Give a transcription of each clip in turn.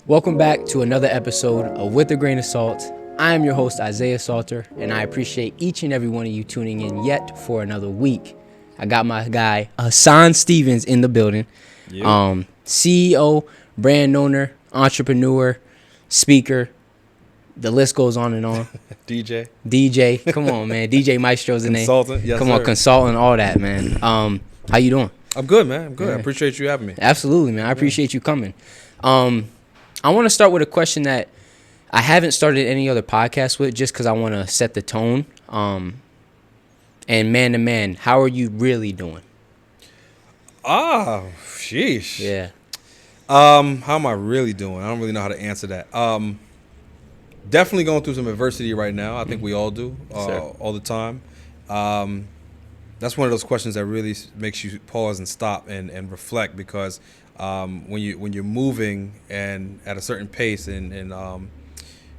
Welcome back to another episode of With a Grain of Salt. I am your host, Isaiah Salter, and I appreciate each and every one of you tuning in yet for another week. I got my guy, Hasan Stevens, in the building. Yeah. CEO, brand owner, entrepreneur, speaker. The list goes on and on. DJ, come on, man. DJ Maestro's the name. Consultant, yes, Come on, sir. consultant, all that, man. How you doing? I'm good, man. I'm good. Yeah. I appreciate you having me. Absolutely, man. I appreciate you coming. I want to start with a question that I haven't started any other podcast with, just because I want to set the tone. And man to man, how are you really doing? Sheesh. Yeah. How am I really doing? I don't really know how to answer that. Definitely going through some adversity right now. I think we all do, all the time. That's one of those questions that really makes you pause and stop and reflect, because when you're moving and at a certain pace and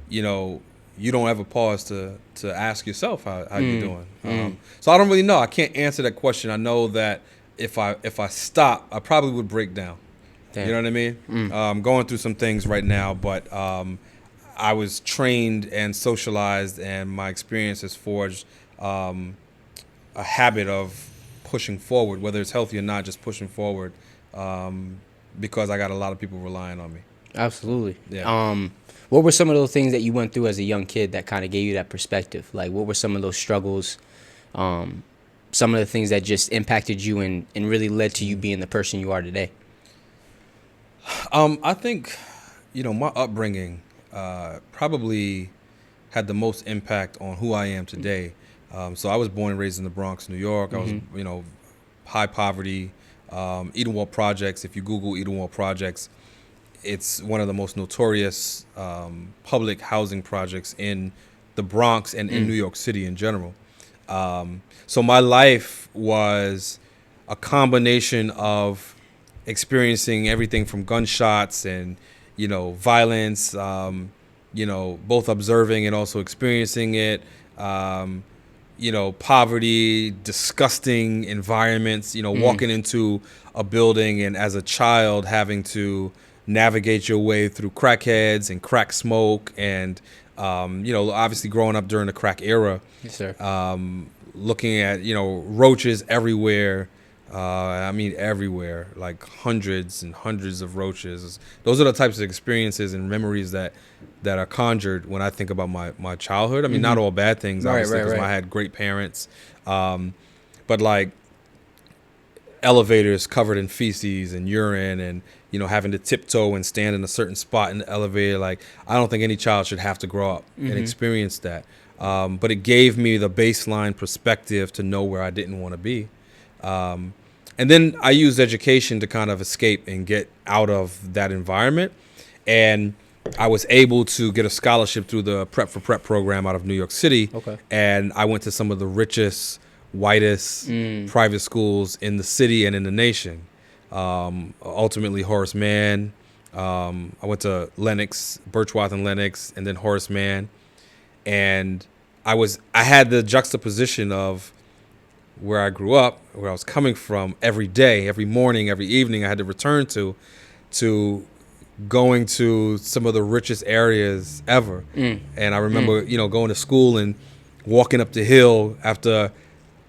you don't ever pause to ask yourself how you're doing. So I don't really know. I can't answer that question. I know that if I stop, I probably would break down. Damn. You know what I mean? I'm going through some things right now, but I was trained and socialized, and my experience has forged a habit of pushing forward, whether it's healthy or not, just pushing forward, because I got a lot of people relying on me. Absolutely. Yeah. What were some of those things that you went through as a young kid that kind of gave you that perspective? Like, what were some of those struggles, some of the things that just impacted you and really led to you being the person you are today? I think, my upbringing probably had the most impact on who I am today. So I was born and raised in the Bronx, New York. I was, high poverty, Edenwald Projects. If you Google Edenwald Projects, it's one of the most notorious public housing projects in the Bronx and in New York City in general. So my life was a combination of experiencing everything from gunshots and, violence, both observing and also experiencing it, poverty, disgusting environments, walking into a building and as a child having to navigate your way through crackheads and crack smoke and, obviously growing up during the crack era. Yes, sir. Looking at, roaches everywhere. Everywhere, like hundreds and hundreds of roaches. Those are the types of experiences and memories that are conjured when I think about my childhood. I mean, not all bad things, obviously, because I had great parents. But like elevators covered in feces and urine and, having to tiptoe and stand in a certain spot in the elevator. Like, I don't think any child should have to grow up and experience that. But it gave me the baseline perspective to know where I didn't want to be. And then I used education to kind of escape and get out of that environment. And I was able to get a scholarship through the Prep for Prep program out of New York City. Okay. And I went to some of the richest, whitest private schools in the city and in the nation. Ultimately, Horace Mann. I went to Lenox, Birchwood and Lenox, and then Horace Mann. And I had the juxtaposition of where I grew up, where I was coming from every day, every morning, every evening I had to return to going to some of the richest areas ever. And I remember, going to school and walking up the hill after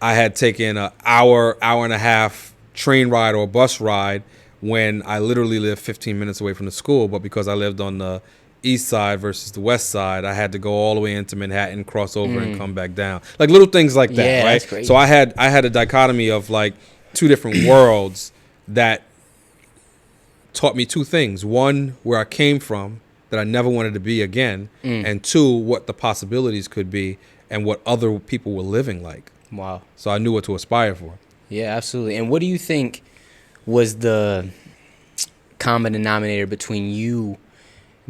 I had taken an hour and a half train ride or bus ride when I literally lived 15 minutes away from the school. But because I lived on the east side versus the west side, I had to go all the way into Manhattan, cross over and come back down. Like little things like that, yeah, right? That's crazy. So I had a dichotomy of like two different worlds that taught me two things. One, where I came from that I never wanted to be again, and two, what the possibilities could be and what other people were living like. Wow. So I knew what to aspire for. Yeah, absolutely. And what do you think was the common denominator between you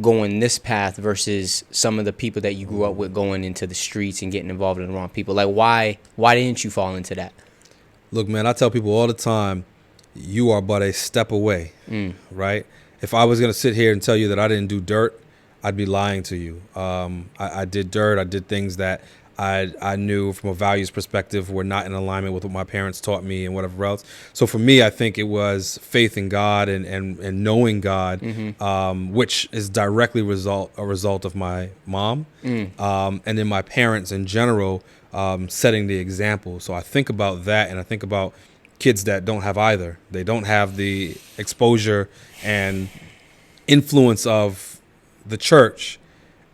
going this path versus some of the people that you grew up with going into the streets and getting involved in the wrong people? Like, why didn't you fall into that? Look, man, I tell people all the time, you are but a step away, right? If I was going to sit here and tell you that I didn't do dirt, I'd be lying to you. I did dirt. I did things that I knew from a values perspective were not in alignment with what my parents taught me and whatever else. So for me, I think it was faith in God and knowing God, which is directly a result of my mom, and then my parents in general, setting the example. So I think about that, and I think about kids that don't have either. They don't have the exposure and influence of the church,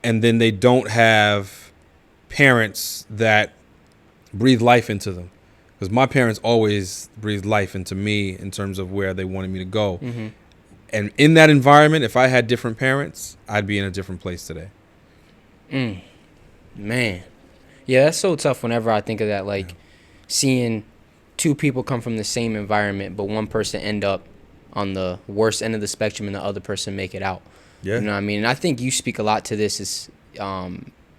and then they don't have parents that breathe life into them. Because my parents always breathed life into me in terms of where they wanted me to go. And in that environment, if I had different parents, I'd be in a different place today. Man. Yeah, that's so tough whenever I think of that, like seeing two people come from the same environment, but one person end up on the worst end of the spectrum and the other person make it out. Yeah. You know what I mean? And I think you speak a lot to this is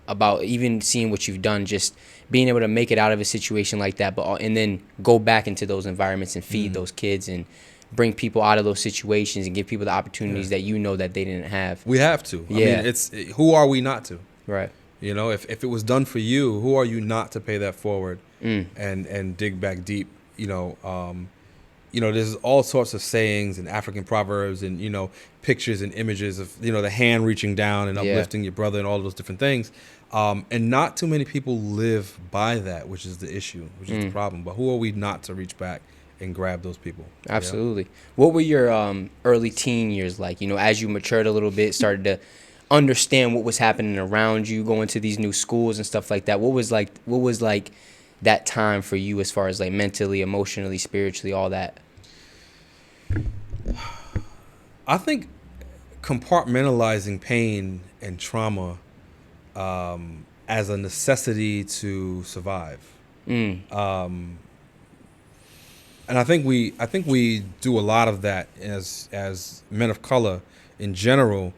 about even seeing what you've done, just being able to make it out of a situation like that, and then go back into those environments and feed those kids and bring people out of those situations and give people the opportunities that you know that they didn't have. We have to. Yeah. I mean, who are we not to? Right. You know, if it was done for you, who are you not to pay that forward and dig back deep? You know, there's all sorts of sayings and African proverbs and, pictures and images of, the hand reaching down and uplifting your brother and all those different things. And not too many people live by that, which is the issue, which is the problem. But who are we not to reach back and grab those people? Absolutely. Yeah. What were your early teen years like? As you matured a little bit, started to understand what was happening around you, going to these new schools and stuff like that. What was like that time for you as far as like mentally, emotionally, spiritually, all that? I think compartmentalizing pain and trauma as a necessity to survive. And I think we do a lot of that as men of color in general.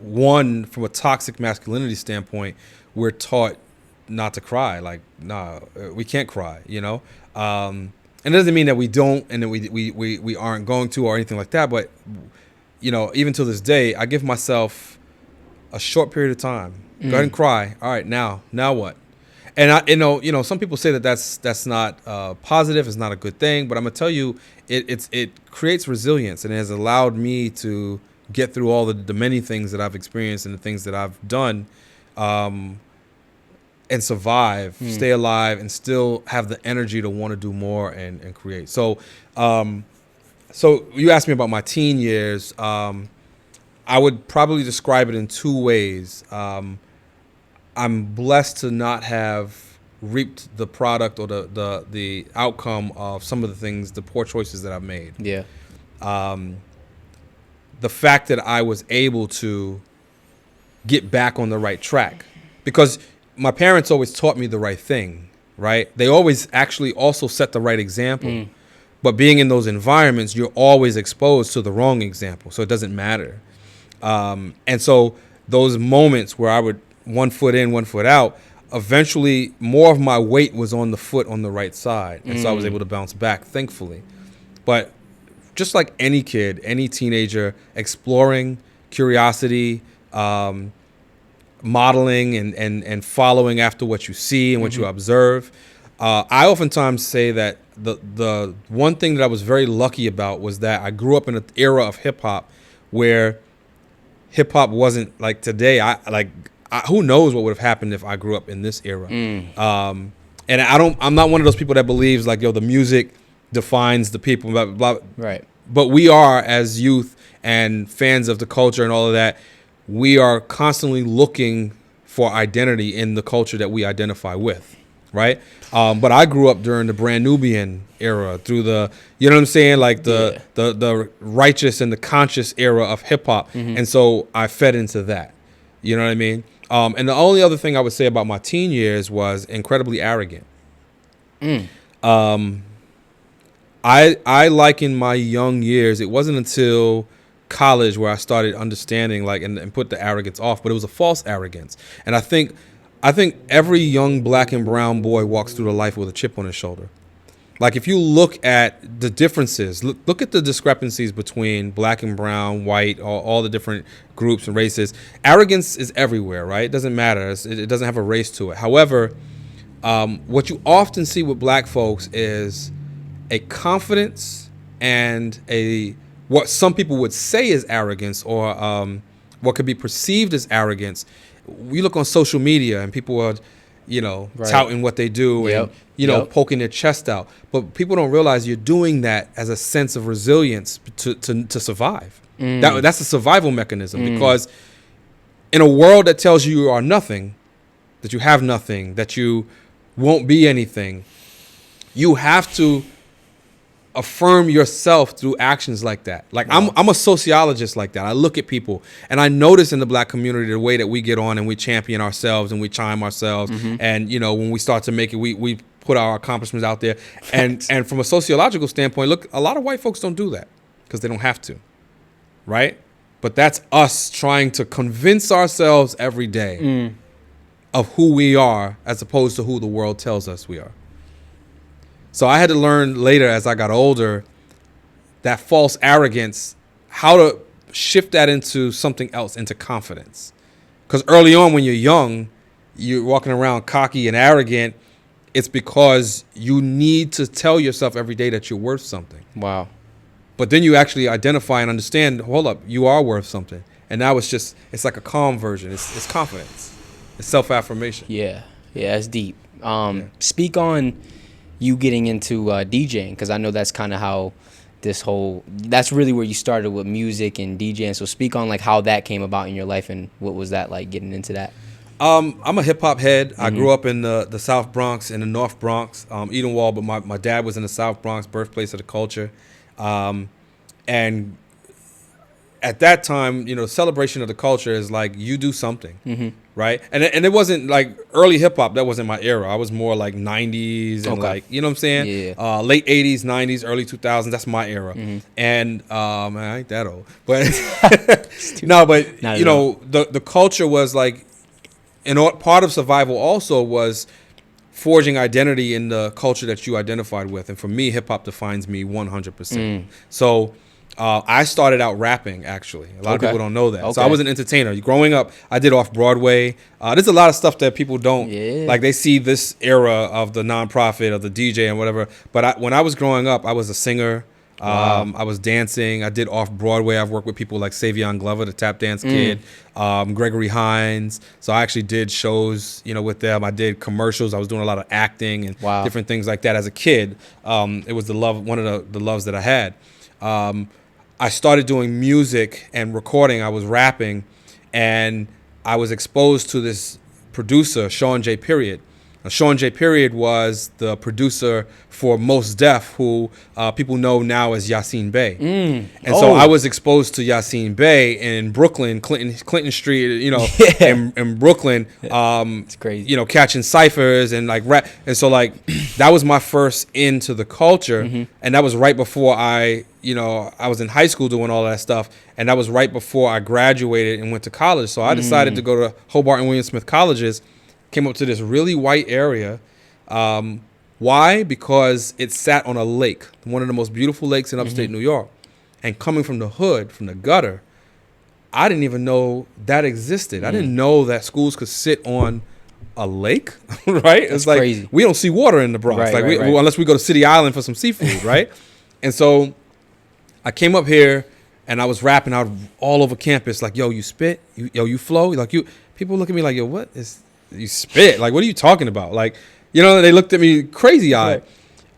One, from a toxic masculinity standpoint, we're taught not to cry. Like, nah, we can't cry, and it doesn't mean that we don't and that we aren't going to or anything like that. But, even to this day, I give myself a short period of time. Go ahead and cry. All right, now what? And I, some people say that that's not positive. It's not a good thing. But I'm gonna tell you, it creates resilience, and it has allowed me to get through all the many things that I've experienced and the things that I've done, and survive, stay alive, and still have the energy to want to do more and create. So you asked me about my teen years. I would probably describe it in two ways. I'm blessed to not have reaped the product or the outcome of some of the poor choices that I've made. Yeah. The fact that I was able to get back on the right track, because my parents always taught me the right thing, right? They always actually also set the right example. But being in those environments, you're always exposed to the wrong example, so it doesn't matter. And so those moments where I would one foot in, one foot out, eventually more of my weight was on the foot on the right side. And so I was able to bounce back, thankfully. But just like any kid, any teenager, exploring, curiosity, modeling and following after what you see and what you observe. I oftentimes say that the one thing that I was very lucky about was that I grew up in an era of hip hop where hip hop wasn't like today. Who knows what would have happened if I grew up in this era. And I'm not one of those people that believes like, the music defines the people, blah, blah, blah. Right. But we are, as youth and fans of the culture and all of that, we are constantly looking for identity in the culture that we identify with, right? But I grew up during the Brand Nubian era, through the, like the righteous and the conscious era of hip hop. And so I fed into that, you know what I mean? And the only other thing I would say about my teen years was incredibly arrogant. I like in my young years, it wasn't until college where I started understanding and put the arrogance off, but it was a false arrogance. And I think every young black and brown boy walks through the life with a chip on his shoulder. Like if you look at the differences, look at the discrepancies between black and brown, white, all the different groups and races. Arrogance is everywhere, right? It doesn't matter. It doesn't have a race to it. However, what you often see with black folks is a confidence and what some people would say is arrogance, or what could be perceived as arrogance. We look on social media and people are, touting what they do and, poking their chest out. But people don't realize you're doing that as a sense of resilience to survive. That's a survival mechanism, because in a world that tells you are nothing, that you have nothing, that you won't be anything, you have to affirm yourself through actions like that. Like I'm a sociologist like that. I look at people and I notice in the black community the way that we get on and we champion ourselves and we chime ourselves. And when we start to make it, we put our accomplishments out there. And from a sociological standpoint, look, a lot of white folks don't do that because they don't have to, right? But that's us trying to convince ourselves every day of who we are as opposed to who the world tells us we are. So I had to learn later as I got older that false arrogance, how to shift that into something else, into confidence. Because early on when you're young, you're walking around cocky and arrogant. It's because you need to tell yourself every day that you're worth something. Wow. But then you actually identify and understand, hold up, you are worth something. And now it's like a calm version. It's confidence. It's self-affirmation. Yeah. Yeah, that's deep. Speak on you getting into DJing, because I know that's kind of how that's really where you started with music and DJing. So speak on like how that came about in your life and what was that like getting into that? I'm a hip hop head. I grew up in the South Bronx and the North Bronx, Edenwald, but my dad was in the South Bronx, birthplace of the culture. And at that time, celebration of the culture is like you do something, right? And it wasn't like early hip hop. That wasn't my era. I was more like 90s and like, you know what I'm saying? Yeah. Late 80s, 90s, early 2000s. That's my era. And man, I ain't that old, but no, but the culture was like, part of survival also was forging identity in the culture that you identified with. And for me, hip hop defines me 100%. So I started out rapping, actually. A lot of people don't know that. Okay. So I was an entertainer. Growing up, I did off-Broadway. There's a lot of stuff that people don't, like they see this era of the nonprofit, of the DJ and whatever. But when I was growing up, I was a singer. Wow. I was dancing. I did off-Broadway. I've worked with people like Savion Glover, the tap dance kid, Gregory Hines. So I actually did shows, with them. I did commercials. I was doing a lot of acting and different things like that as a kid. It was one of the loves that I had. I started doing music and recording. I was rapping, and I was exposed to this producer, Sean J. Period. Now, Sean J. Period was the producer for Mos Def, who people know now as Yasin Bey. And so I was exposed to Yasin Bey in Brooklyn, Clinton Street, in Brooklyn. It's crazy. Catching ciphers and like rap. And so like that was my first into the culture. And that was right before I was in high school doing all that stuff. And that was right before I graduated and went to college. So I decided to go to Hobart and William Smith colleges. Came up to this really white area. Why? Because it sat on a lake, one of the most beautiful lakes in upstate New York. And coming from the hood, from the gutter, I didn't even know that existed. I didn't know that schools could sit on a lake, right? That's it's like crazy. We don't see water in the Bronx, right. Unless we go to City Island for some seafood, right? And so I came up here and I was rapping out all over campus, like, yo, you spit, you flow, like you. People look at me like, yo, what is? You spit, like, what are you talking about? Like, they looked at me crazy eyed.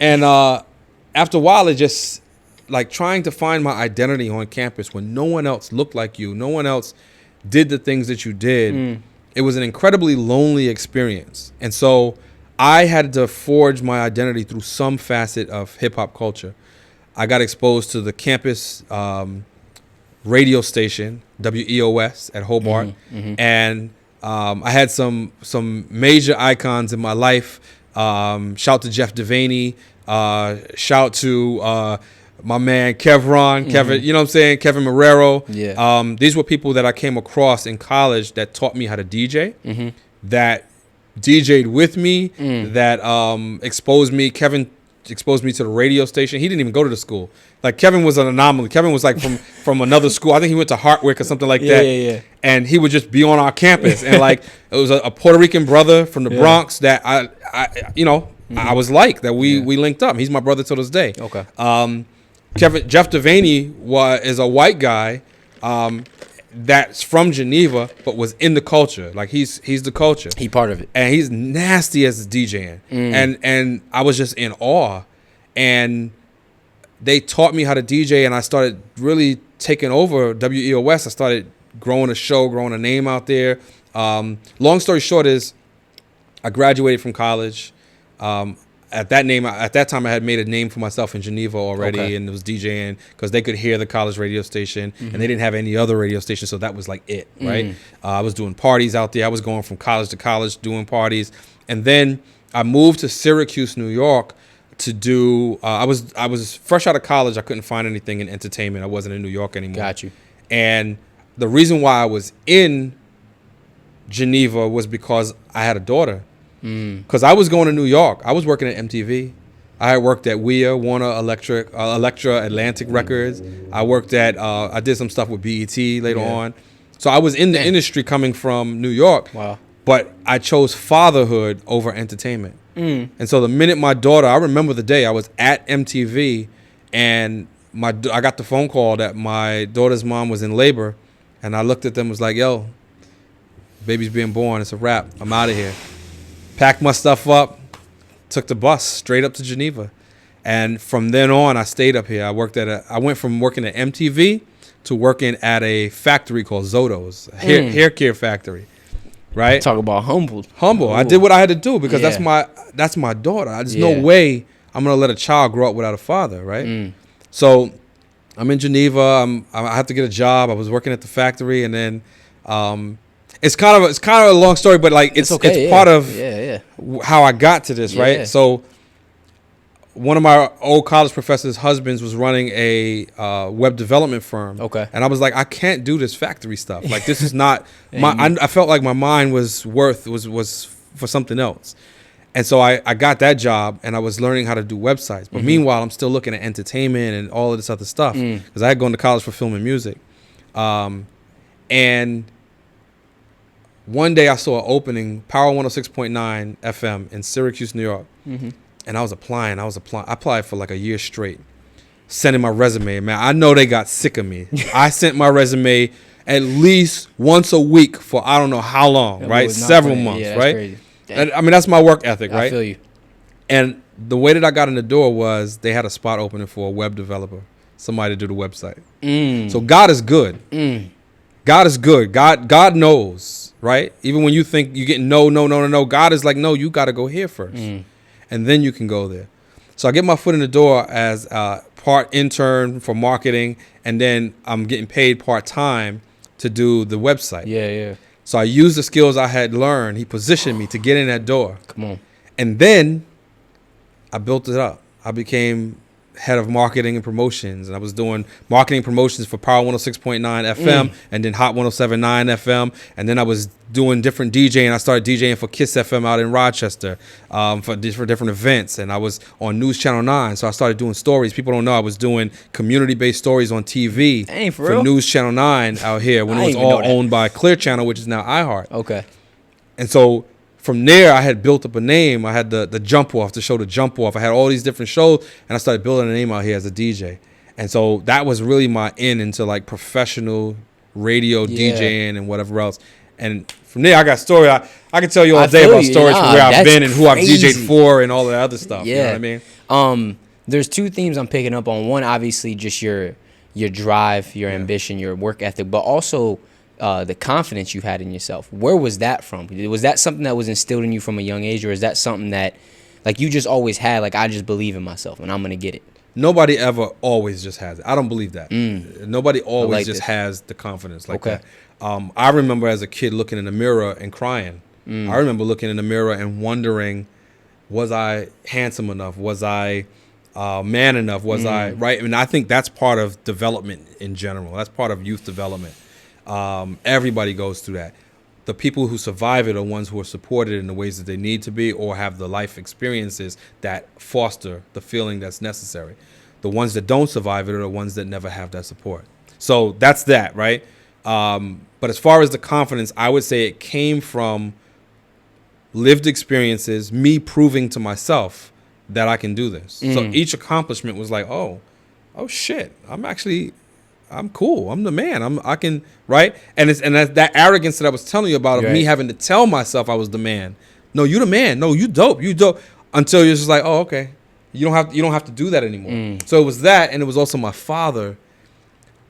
And after a while, it just like trying to find my identity on campus when no one else looked like you, no one else did the things that you did. It was an incredibly lonely experience. And so I had to forge my identity through some facet of hip hop culture. I got exposed to the campus radio station, WEOS at Hobart. And I had some major icons in my life. Shout to Jeff Devaney. Shout to my man Kevin. You know what I'm saying? Kevin Marrero. Yeah. These were people that I came across in college that taught me how to DJ. That DJ'd with me. That exposed me. Kevin exposed me to the radio station. He didn't even go to the school. Like Kevin was an anomaly. Kevin was like from another school. I think he went to Hartwick or something like that. Yeah. And he would just be on our campus. And like it was a Puerto Rican brother from the Bronx that I I was like that. We linked up. He's my brother to this day. Okay. Jeff Devaney is a white guy that's from Geneva, but was in the culture. Like he's the culture. He part of it. And he's nasty as DJing. And I was just in awe. And they taught me how to DJ, and I started really taking over WEOS. I started growing a show, growing a name out there. Long story short is I graduated from college. At that time, I had made a name for myself in Geneva already, and it was DJing because they could hear the college radio station, and they didn't have any other radio station, so that was like it, right? I was doing parties out there. I was going from college to college doing parties, and then I moved to Syracuse, New York, to do. I was fresh out of college. I couldn't find anything in entertainment. I wasn't in New York anymore. Got you. And the reason why I was in Geneva was because I had a daughter. Because I was going to New York. I was working at MTV. I had worked at Warner Elektra Atlantic Records. I worked at, I did some stuff with BET later on. So I was in the industry coming from New York. Wow. But I chose fatherhood over entertainment. And so the minute my daughter, I remember the day I was at MTV and I got the phone call that my daughter's mom was in labor. And I looked at them and was like, yo, baby's being born. It's a wrap. I'm out of here. Packed my stuff up, took the bus straight up to Geneva. And from then on, I stayed up here. I went from working at MTV to working at a factory called Zoto's, a hair care factory. Right? Talk about humble. Humble. Ooh. I did what I had to do because that's my daughter. There's no way I'm going to let a child grow up without a father, right? So I'm in Geneva. I have to get a job. I was working at the factory, and then it's kind of a long story, but like it's part of how I got to this, right? So one of my old college professors' husbands was running a web development firm. Okay. And I was like, I can't do this factory stuff. Like this is not I felt like my mind was for something else. And so I got that job, and I was learning how to do websites. But meanwhile, I'm still looking at entertainment and all of this other stuff because I had gone to college for film and music. And one day I saw an opening, Power 106.9 FM in Syracuse, New York. And I was applying. I applied for like a year straight, sending my resume. Man, I know they got sick of me. I sent my resume at least once a week for I don't know how long, right? Several months, right? And, I mean, that's my work ethic, right? I feel you. And the way that I got in the door was they had a spot opening for a web developer, somebody to do the website. So God is good. God is good. God knows, right? Even when you think you're getting no, God is like, no, you got to go here first. And then you can go there. So I get my foot in the door as a part intern for marketing, and then I'm getting paid part-time to do the website. Yeah. So I used the skills I had learned. He positioned me to get in that door. Come on. And then I built it up. I became head of marketing and promotions, and I was doing marketing promotions for Power 106.9 FM and then Hot 107.9 FM, and then I was doing different DJing. I started DJing for Kiss FM out in Rochester for different events, and I was on News Channel 9, so I started doing stories. People don't know I was doing community-based stories on TV for News Channel 9 out here when it was all owned by Clear Channel, which is now iHeart. Okay. And so from there, I had built up a name. I had the Jump Off, the show The Jump Off. I had all these different shows, and I started building a name out here as a DJ. And so that was really my in into like professional radio DJing and whatever else. And from there, I got story. I can tell you all day about stories from where I've been and who I've DJed for and all the other stuff. You know what I mean? There's two themes I'm picking up on. One, obviously, just your drive, your ambition, your work ethic, but also the confidence you had in yourself. Where was that from? Was that something that was instilled in you from a young age, or is that something that like you just always had, like I just believe in myself and I'm going to get it? Nobody ever always just has it. I don't believe that. Nobody always just has the confidence like that. I remember as a kid looking in the mirror and crying. I remember looking in the mirror and wondering, was I handsome enough? Was I man enough? Was I right? I mean, I think that's part of development in general. That's part of youth development. Everybody goes through that. the people who survive it are ones who are supported in the ways that they need to be or have the life experiences that foster the feeling that's necessary. The ones that don't survive it are the ones that never have that support. So that's that, right? But as far as the confidence, I would say it came from lived experiences, me proving to myself that I can do this. So each accomplishment was like, oh shit, I'm cool. I'm the man. I can, right? And that arrogance that I was telling you about of me having to tell myself I was the man. No, you the man. No, you dope. You dope. Until you're just like, oh, okay. You don't have to do that anymore. So it was that, and it was also my father.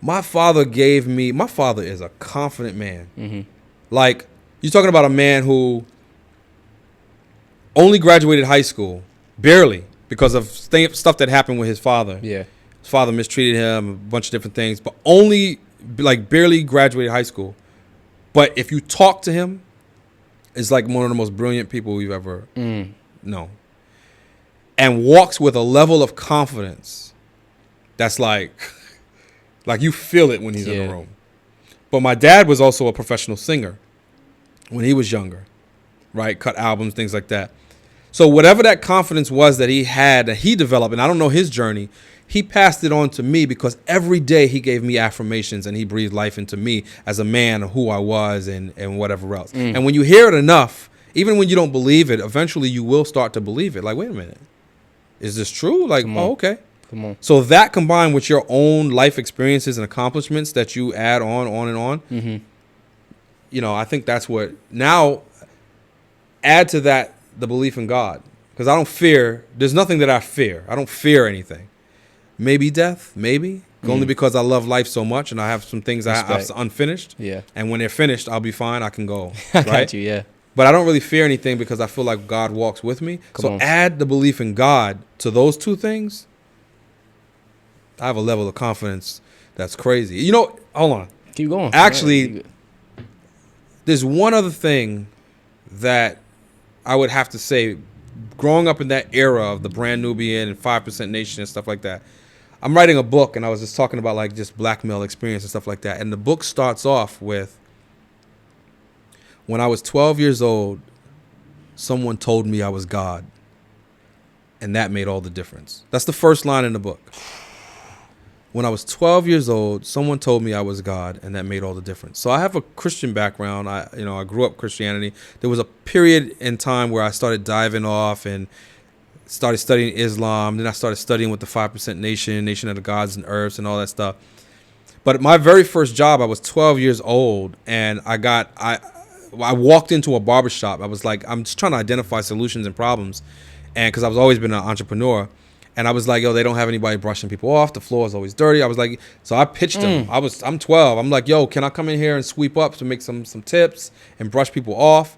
My father is a confident man. Like, you're talking about a man who only graduated high school, barely, because of stuff that happened with his father. Yeah. His father mistreated him, a bunch of different things, but only like barely graduated high school. But if you talk to him, it's like one of the most brilliant people we've ever known. And walks with a level of confidence that's like you feel it when he's in the room. But my dad was also a professional singer when he was younger, right? Cut albums, things like that. So whatever that confidence was that he had, that he developed, and I don't know his journey, he passed it on to me because every day he gave me affirmations and he breathed life into me as a man, who I was, and whatever else. And when you hear it enough, even when you don't believe it, eventually you will start to believe it. Like, wait a minute, is this true? Like, oh, okay. Come on. So that combined with your own life experiences and accomplishments that you add on and on, you know, I think that's what, now add to that the belief in God. Because there's nothing that I fear. I don't fear anything. Maybe death, maybe. Only because I love life so much and I have some things I have unfinished. Yeah. And when they're finished, I'll be fine. I can go. I right? got you, yeah. But I don't really fear anything because I feel like God walks with me. So add the belief in God to those two things. I have a level of confidence that's crazy. You know, hold on. Keep going. Actually, there's one other thing that I would have to say. Growing up in that era of the Brand Nubian and 5% Nation and stuff like that, I'm writing a book, and I was just talking about like just black male experience and stuff like that. And the book starts off with, when I was 12 years old, someone told me I was God, and that made all the difference. That's the first line in the book. When I was 12 years old, someone told me I was God, and that made all the difference. So I have a Christian background. I grew up Christianity. There was a period in time where I started diving off and started studying Islam. Then I started studying with the 5% Nation of the Gods and Earths and all that stuff. But my very first job, I was 12 years old, and I walked into a barbershop. I was like, I'm just trying to identify solutions and problems, and because I've always been an entrepreneur. And I was like, yo, they don't have anybody brushing people off. The floor is always dirty. I was like, so I pitched them. I'm 12. I'm like, yo, can I come in here and sweep up to make some tips and brush people off?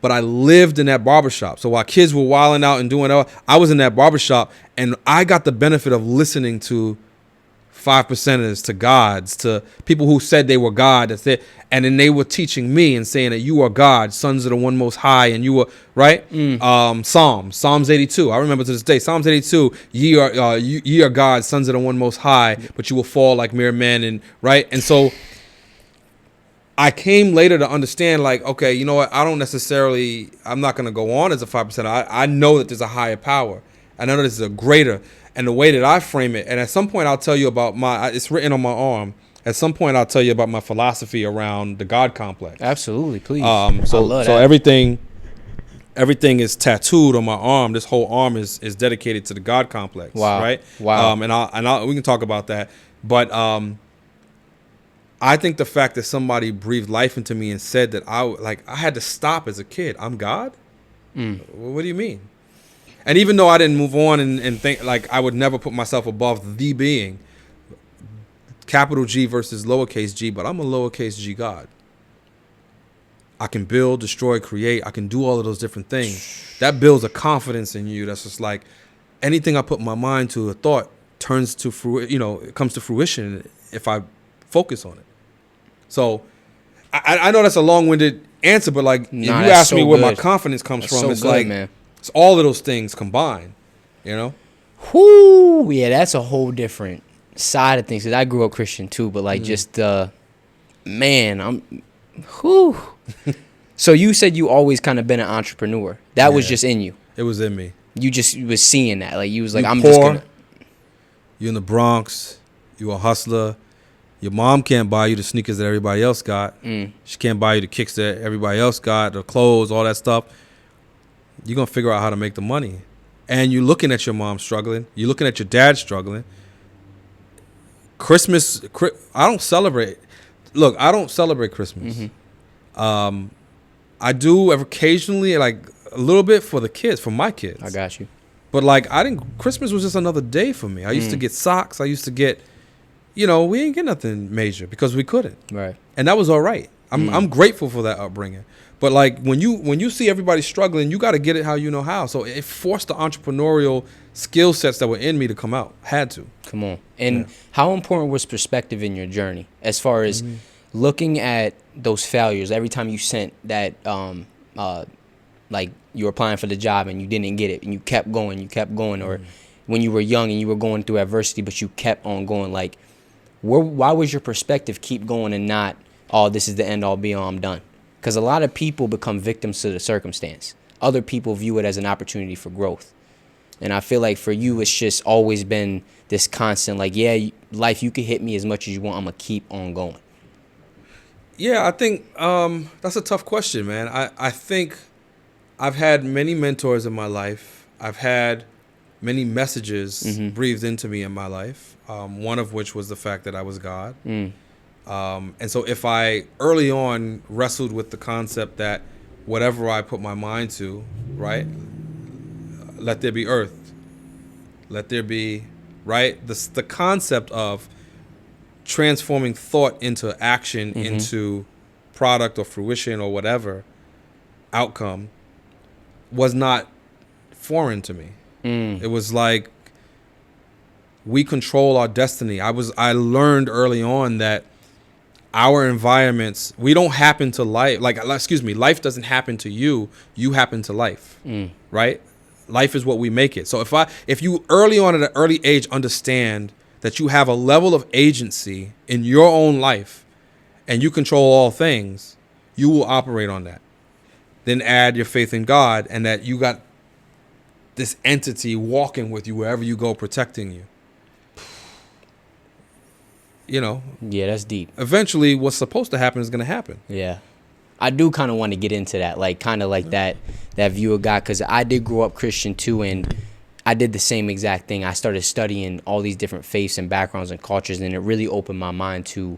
But I lived in that barbershop. So while kids were wilding out and doing all, I was in that barbershop, and I got the benefit of listening to 5%ers, to gods, to people who said they were God. That's it. And then they were teaching me and saying that you are God, sons of the one most high, and you were right. Psalms 82. I remember to this day. Psalms 82. Ye are God, sons of the one most high, but you will fall like mere men. And right. And so I came later to understand, like, okay, you know what? I'm not going to go on as a 5%. I know that there's a higher power. I know that there's a greater. And the way that I frame it, and at some point I'll tell you about it's written on my arm. At some point I'll tell you about my philosophy around the God complex. Absolutely, please. So everything is tattooed on my arm. This whole arm is dedicated to the God complex. Wow. Right. Wow. And we can talk about that. But I think the fact that somebody breathed life into me and said that I had to stop as a kid. I'm God. What do you mean? And even though I didn't move on and think like I would never put myself above the being, capital G versus lowercase g, but I'm a lowercase g God. I can build, destroy, create. I can do all of those different things. That builds a confidence in you. That's just like anything I put my mind to, a thought turns to it comes to fruition if I focus on it. So I know that's a long-winded answer, but like if you ask me where my confidence comes from, it's like, man. It's all of those things combined, you know? Whoo, yeah, that's a whole different side of things. Cause I grew up Christian too, but like just, man, So you said you always kind of been an entrepreneur. That was Yeah. just in you. It was in me. You just was seeing that. Like you was like, You I'm poor, just gonna. you're in the Bronx, you a hustler. Your mom can't buy you the sneakers that everybody else got. She can't buy you the kicks that everybody else got, the clothes, all that stuff. You're going to figure out how to make the money. And you're looking at your mom struggling. You're looking at your dad struggling. I don't celebrate. Look, I don't celebrate Christmas. I do occasionally, like a little bit for the kids, for my kids. I got you. But like, Christmas was just another day for me. I used to get socks. I used to get, we didn't get nothing major because we couldn't. Right. And that was all right. I'm grateful for that upbringing. But like when you see everybody struggling, you got to get it how you know how. So it forced the entrepreneurial skill sets that were in me to come out. Had to. Come on. And how important was perspective in your journey as far as looking at those failures every time you sent that like you were applying for the job and you didn't get it and you kept going, or when you were young and you were going through adversity but you kept on going, like why was your perspective keep going and not, oh, this is the end all be all, I'm done? Because a lot of people become victims to the circumstance. Other people view it as an opportunity for growth. And I feel like for you, it's just always been this constant, like, yeah, life, you can hit me as much as you want. I'm going to keep on going. Yeah, I think that's a tough question, man. I think I've had many mentors in my life. I've had many messages breathed into me in my life, one of which was the fact that I was God. And so if I early on wrestled with the concept that whatever I put my mind to, right, let there be earth, let there be, right, the concept of transforming thought into action, into product or fruition or whatever outcome was not foreign to me. It was like we control our destiny. I learned early on that our environments, we don't happen to life. Life doesn't happen to you. You happen to life, right? Life is what we make it. So if you early on at an early age understand that you have a level of agency in your own life and you control all things, you will operate on that. Then add your faith in God and that you got this entity walking with you wherever you go, protecting you. Yeah, that's deep. Eventually what's supposed to happen is going to happen. Yeah. I do kind of want to get into that, like kind of like that view of God, because I did grow up Christian too, and I did the same exact thing. I started studying all these different faiths and backgrounds and cultures, and it really opened my mind to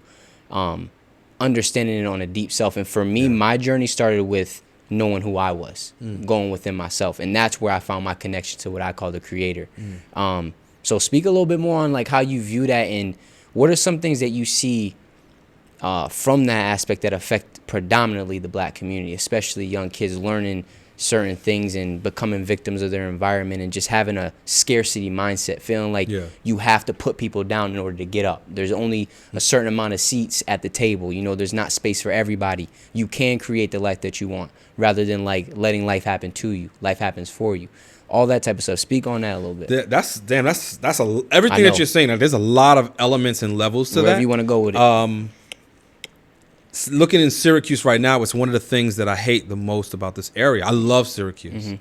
understanding it on a deep self. And for me, my journey started with knowing who I was, going within myself, and that's where I found my connection to what I call the Creator. So speak a little bit more on like how you view that, and what are some things that you see from that aspect that affect predominantly the black community, especially young kids learning certain things and becoming victims of their environment and just having a scarcity mindset, feeling like you have to put people down in order to get up. There's only a certain amount of seats at the table. There's not space for everybody. You can create the life that you want rather than like letting life happen to you. Life happens for you. All that type of stuff. Speak on that a little bit. Everything that you're saying. Now, there's a lot of elements and levels to Wherever that. you want to go with it. Looking in Syracuse right now, it's one of the things that I hate the most about this area. I love Syracuse.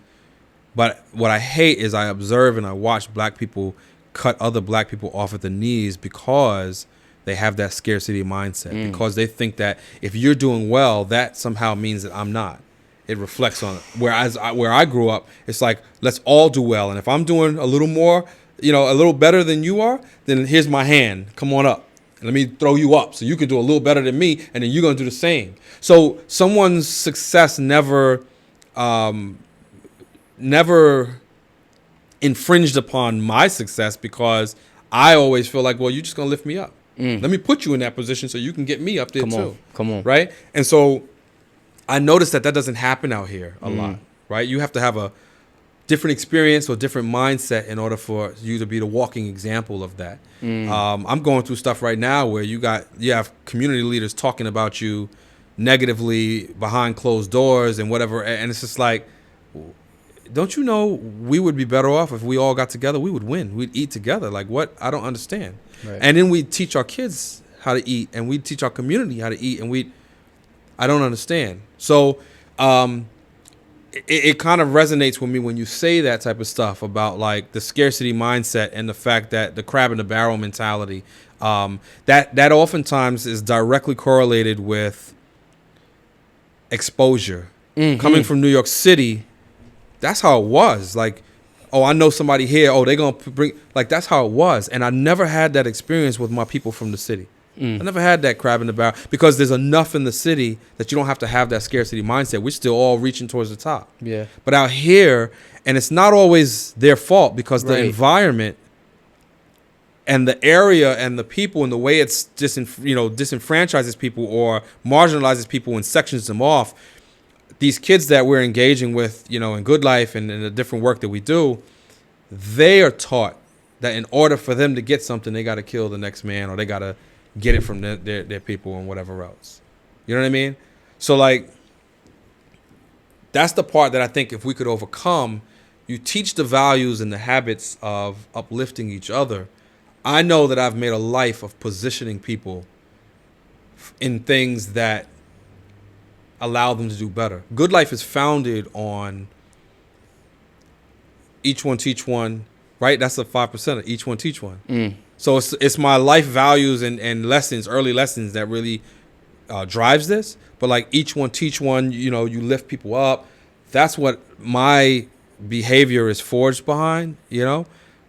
But what I hate is I observe and I watch black people cut other black people off at the knees because they have that scarcity mindset, because they think that if you're doing well, that somehow means that I'm not. It reflects on it. Whereas where I grew up, it's like, let's all do well. And if I'm doing a little more, a little better than you are, then here's my hand. Come on up. Let me throw you up so you can do a little better than me, and then you're going to do the same. So someone's success never infringed upon my success, because I always feel like, well, you're just going to lift me up. Let me put you in that position so you can get me up there too. Come on. Right? And so I noticed that doesn't happen out here a lot, right? You have to have a different experience or different mindset in order for you to be the walking example of that. I'm going through stuff right now where you have community leaders talking about you negatively behind closed doors and whatever. And it's just like, don't you know we would be better off if we all got together? We would win. We'd eat together. Like, what? I don't understand. Right. And then we teach our kids how to eat, and we teach our community how to eat, and I don't understand. So it kind of resonates with me when you say that type of stuff about like the scarcity mindset and the fact that the crab in the barrel mentality, that oftentimes is directly correlated with exposure. Coming from New York City, that's how it was. Like, oh, I know somebody here. Oh, they're going to bring, like, that's how it was. And I never had that experience with my people from the city. I never had that crab in the barrel because there's enough in the city that you don't have to have that scarcity mindset. We're still all reaching towards the top. Yeah. But out here, and it's not always their fault because the environment and the area and the people and the way it's disenfranchises people or marginalizes people and sections them off. These kids that we're engaging with, in Good Life and in the different work that we do, they are taught that in order for them to get something, they got to kill the next man or they got to get it from their people and whatever else. You know what I mean? So, like, that's the part that I think if we could overcome, you teach the values and the habits of uplifting each other. I know that I've made a life of positioning people in things that allow them to do better. Good Life is founded on each one teach one, right? That's the 5% of each one teach one. So it's my life values and lessons, early lessons that really drives this. But like each one teach one, you lift people up. That's what my behavior is forged behind. You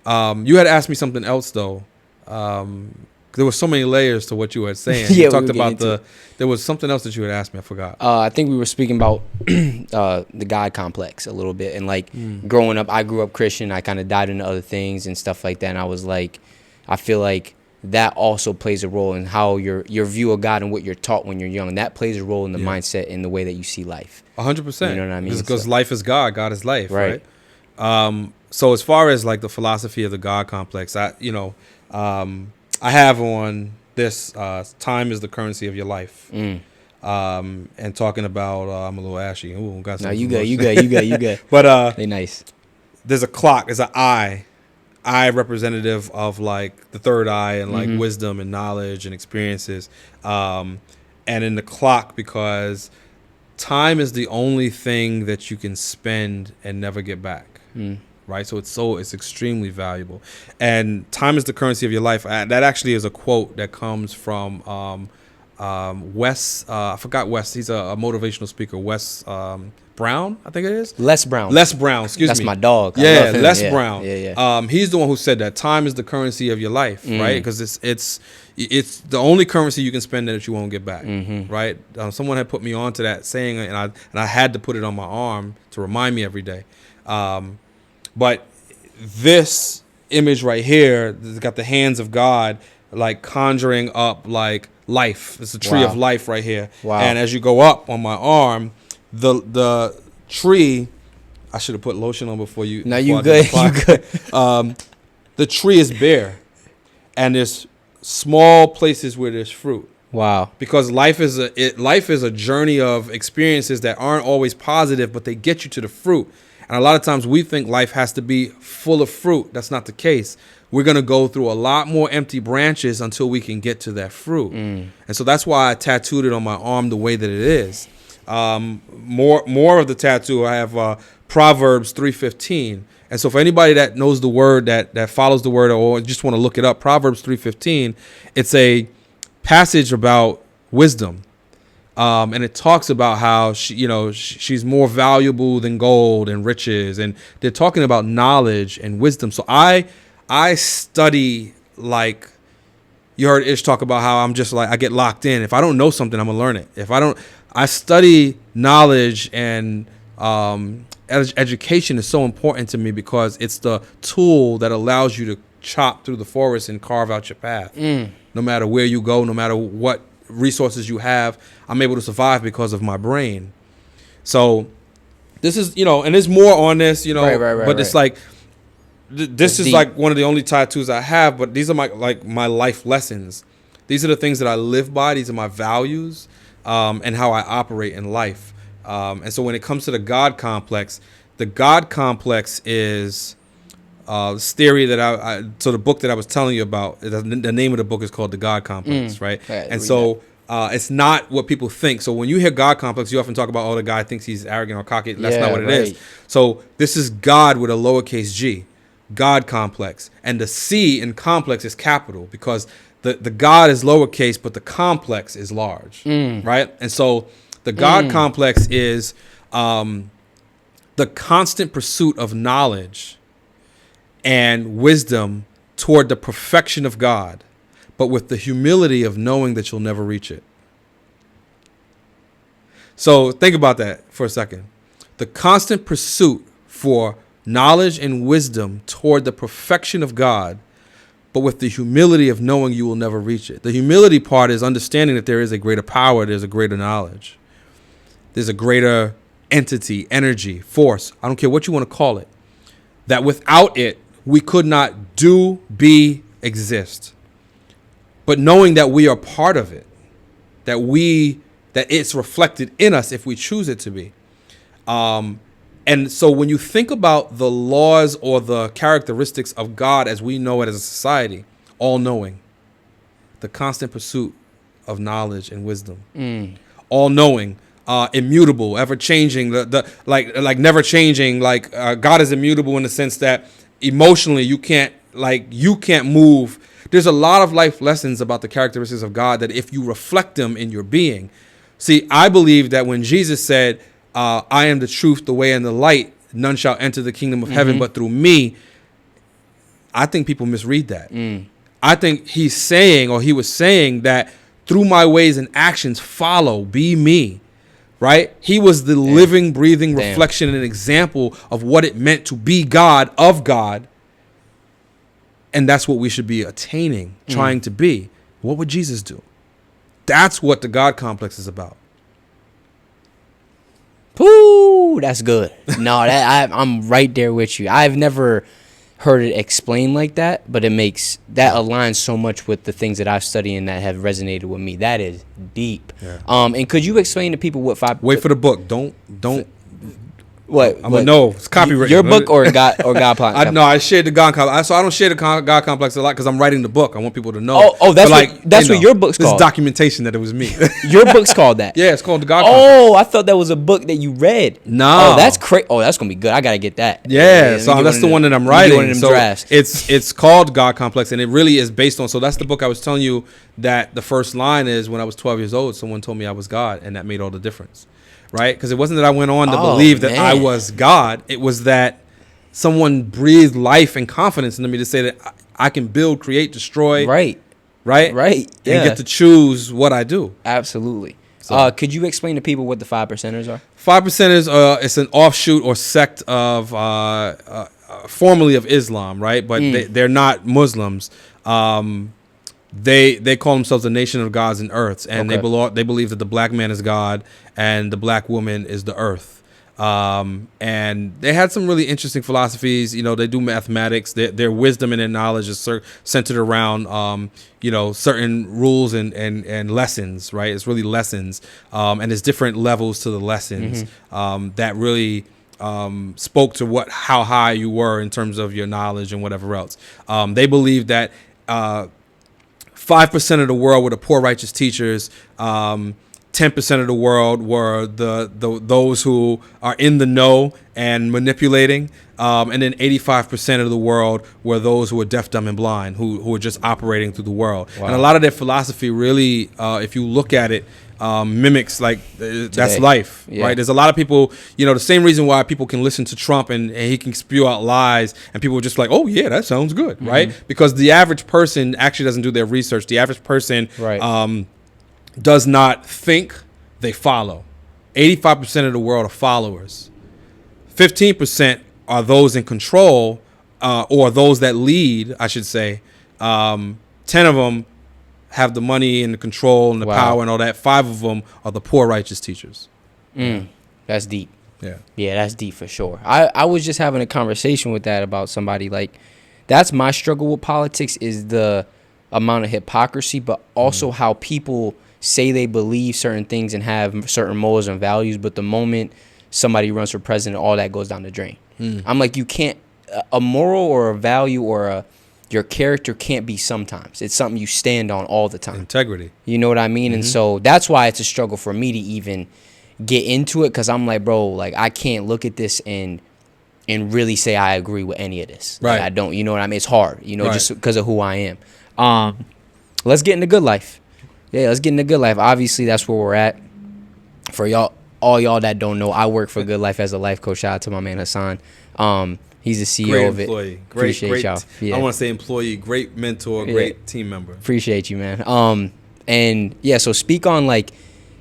had asked me something else though. There were so many layers to what you were saying. Yeah, you talked about there was something else that you had asked me. I forgot. I think we were speaking about the God complex a little bit. And like growing up, I grew up Christian. I kind of dived into other things and stuff like that. And I was like, I feel like that also plays a role in how your view of God and what you're taught when you're young. That plays a role in the mindset and the way that you see life. 100%. You know what I mean? Because life is God. God is life. Right. So as far as like the philosophy of the God complex, I have on this time is the currency of your life. And talking about I'm a little ashy. Ooh, got some. No, you good. But they nice. There's a clock. There's an eye representative of like the third eye and like wisdom and knowledge and experiences. And in the clock, because time is the only thing that you can spend and never get back. Right. So it's extremely valuable. And time is the currency of your life. That actually is a quote that comes from Wes. I forgot Wes. He's a motivational speaker. Wes Brown, I think it is. Les Brown. Excuse me. That's my dog. Yeah, Les Brown. Yeah. He's the one who said that time is the currency of your life, right? Because it's the only currency you can spend that you won't get back, right? Someone had put me onto that saying, and I had to put it on my arm to remind me every day. But this image right here, it's got the hands of God, like conjuring up like life. It's a tree of life right here. Wow. And as you go up on my arm, the tree, I should have put lotion on before you. No, you good. You good. The tree is bare, and there's small places where there's fruit. Wow. Because life is a journey of experiences that aren't always positive, but they get you to the fruit. And a lot of times we think life has to be full of fruit. That's not the case. We're going to go through a lot more empty branches until we can get to that fruit. And so that's why I tattooed it on my arm the way that it is. More of the tattoo, I have Proverbs 3:15. And so for anybody that knows the word, that follows the word, or just want to look it up, Proverbs 3:15, it's a passage about wisdom. And it talks about how she's more valuable than gold and riches, and they're talking about knowledge and wisdom. So I study, like you heard Ish talk about how I'm just like, I get locked in. If I don't know something, I'm gonna learn it. I study knowledge, and education is so important to me because it's the tool that allows you to chop through the forest and carve out your path. No matter where you go, no matter what resources you have, I'm able to survive because of my brain. So this is, and there's more on this, but it's like, this is like one of the only tattoos I have, but these are my life lessons. These are the things that I live by. These are my values, and how I operate in life. And so when it comes to the God complex is this theory that so the book that I was telling you about, the name of the book is called The God Complex, right? And so It's not what people think. So when you hear God complex, you often talk about, oh, the guy thinks he's arrogant or cocky. That's not what it is. So this is God with a lowercase g, God complex. And the C in complex is capital because the God is lowercase, but the complex is large, right? And so the God complex is the constant pursuit of knowledge and wisdom toward the perfection of God, but with the humility of knowing that you'll never reach it. So think about that for a second. The constant pursuit for knowledge and wisdom toward the perfection of God, but with the humility of knowing you will never reach it. The humility part is understanding that there is a greater power, there's a greater knowledge, there's a greater entity, energy, force, I don't care what you want to call it, that without it, we could not do, be, exist. But knowing that we are part of it, that it's reflected in us if we choose it to be. And so when you think about the laws or the characteristics of God as we know it as a society, all-knowing, the constant pursuit of knowledge and wisdom, all-knowing, immutable, ever-changing, like never-changing, God is immutable in the sense that emotionally you can't move. There's a lot of life lessons about the characteristics of God that if you reflect them in your being. See, I believe that when Jesus said, I am the truth, the way, and the light, none shall enter the kingdom of heaven but through me, I think people misread that. I think he was saying that through my ways and actions follow, be me, right? He was the living, breathing reflection and example of what it meant to be God, of God. And that's what we should be attaining, trying to be. What would Jesus do? That's what the God complex is about. Ooh, that's good. No, I'm right there with you. I've never heard it explained like that, but that aligns so much with the things that I've studied and that have resonated with me. That is deep. Yeah. And could you explain to people what five? Wait for the book. Don't. What? I'm gonna know. It's copyrighted. Your book or God complex? No, I shared the God complex. So I don't share the God complex a lot because I'm writing the book. I want people to know. That's what your book's called. This is documentation that it was me. Your book's called that. Yeah, it's called the God complex. Oh, I thought that was a book that you read. No. Oh, that's crazy. Oh, that's gonna be good. I gotta get that. Yeah, so that's the one that I'm writing. One of them drafts. It's called God complex, and it really is based on. So that's the book I was telling you that the first line is when I was 12 years old, someone told me I was God, and that made all the difference. Right? Because it wasn't that I went on to believe that I was God. It was that someone breathed life and confidence into me to say that I can build, create, destroy. Right. Yeah. And get to choose what I do. Absolutely. So, could you explain to people what the 5%ers are? 5%ers, it's an offshoot or sect of formerly of Islam, right? But they're not Muslims. They call themselves the nation of gods and earths, and they believe that the black man is God and the black woman is the earth. And they had some really interesting philosophies. You know, they do mathematics. Their wisdom and their knowledge is centered around certain rules and lessons. Right? It's really lessons, and there's different levels to the lessons that really spoke to how high you were in terms of your knowledge and whatever else. They believe that 5% of the world were the poor righteous teachers. 10% of the world were those who are in the know and manipulating. And then 85% of the world were those who are deaf, dumb, and blind, who are just operating through the world. Wow. And a lot of their philosophy really, if you look at it, mimics that's life, right? There's a lot of people, the same reason why people can listen to Trump and he can spew out lies and people are just like, oh yeah, that sounds good, right? Because the average person actually doesn't do their research. The average person does not think, they follow. 85% of the world are followers. 15% are those in control, or those that lead, I should say. 10 of them have the money and the control and the power and all that. 5 of them are the poor righteous teachers. That's deep. Yeah, that's deep for sure. I was just having a conversation with that about somebody. Like, that's my struggle with politics, is the amount of hypocrisy, but also how people say they believe certain things and have certain morals and values, but the moment somebody runs for president, all that goes down the drain. I'm like, you can't, a moral or a value or your character can't be sometimes. It's something you stand on all the time. Integrity. You know what I mean? And so that's why it's a struggle for me to even get into it, because I'm like, bro, like I can't look at this and really say I agree with any of this. Right. Like, I don't. You know what I mean? It's hard. You know, Right. just because of who I am. Let's get into good life. Yeah, let's get into good life. Obviously, that's where we're at. For y'all, all y'all that don't know, I work for Good Life as a life coach. Shout out to my man Hasan. He's the CEO Great of it. employee. Appreciate y'all. Yeah. I want to say employee, great mentor, great team member. Appreciate you, man. And yeah, so speak on like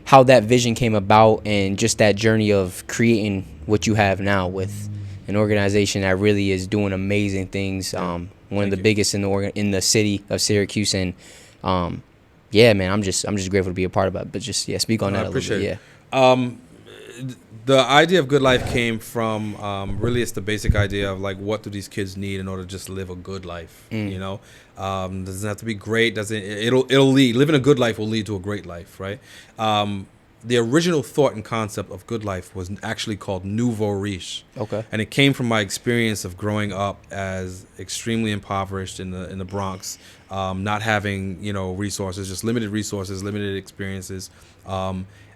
how that vision came about and just that journey of creating what you have now with an organization that really is doing amazing things. One of the biggest in the city of Syracuse, and yeah, man, I'm just grateful to be a part of it. But just speak on that a little bit. Yeah. The idea of Good Life came from really it's the basic idea of like what do these kids need in order to just live a good life. You know, doesn't have to be great. It'll lead. Living a good life will lead to a great life, right? The original thought and concept of Good Life was actually called Nouveau Riche. Okay. And it came from my experience of growing up as extremely impoverished in the Bronx, not having resources, just limited resources, limited experiences.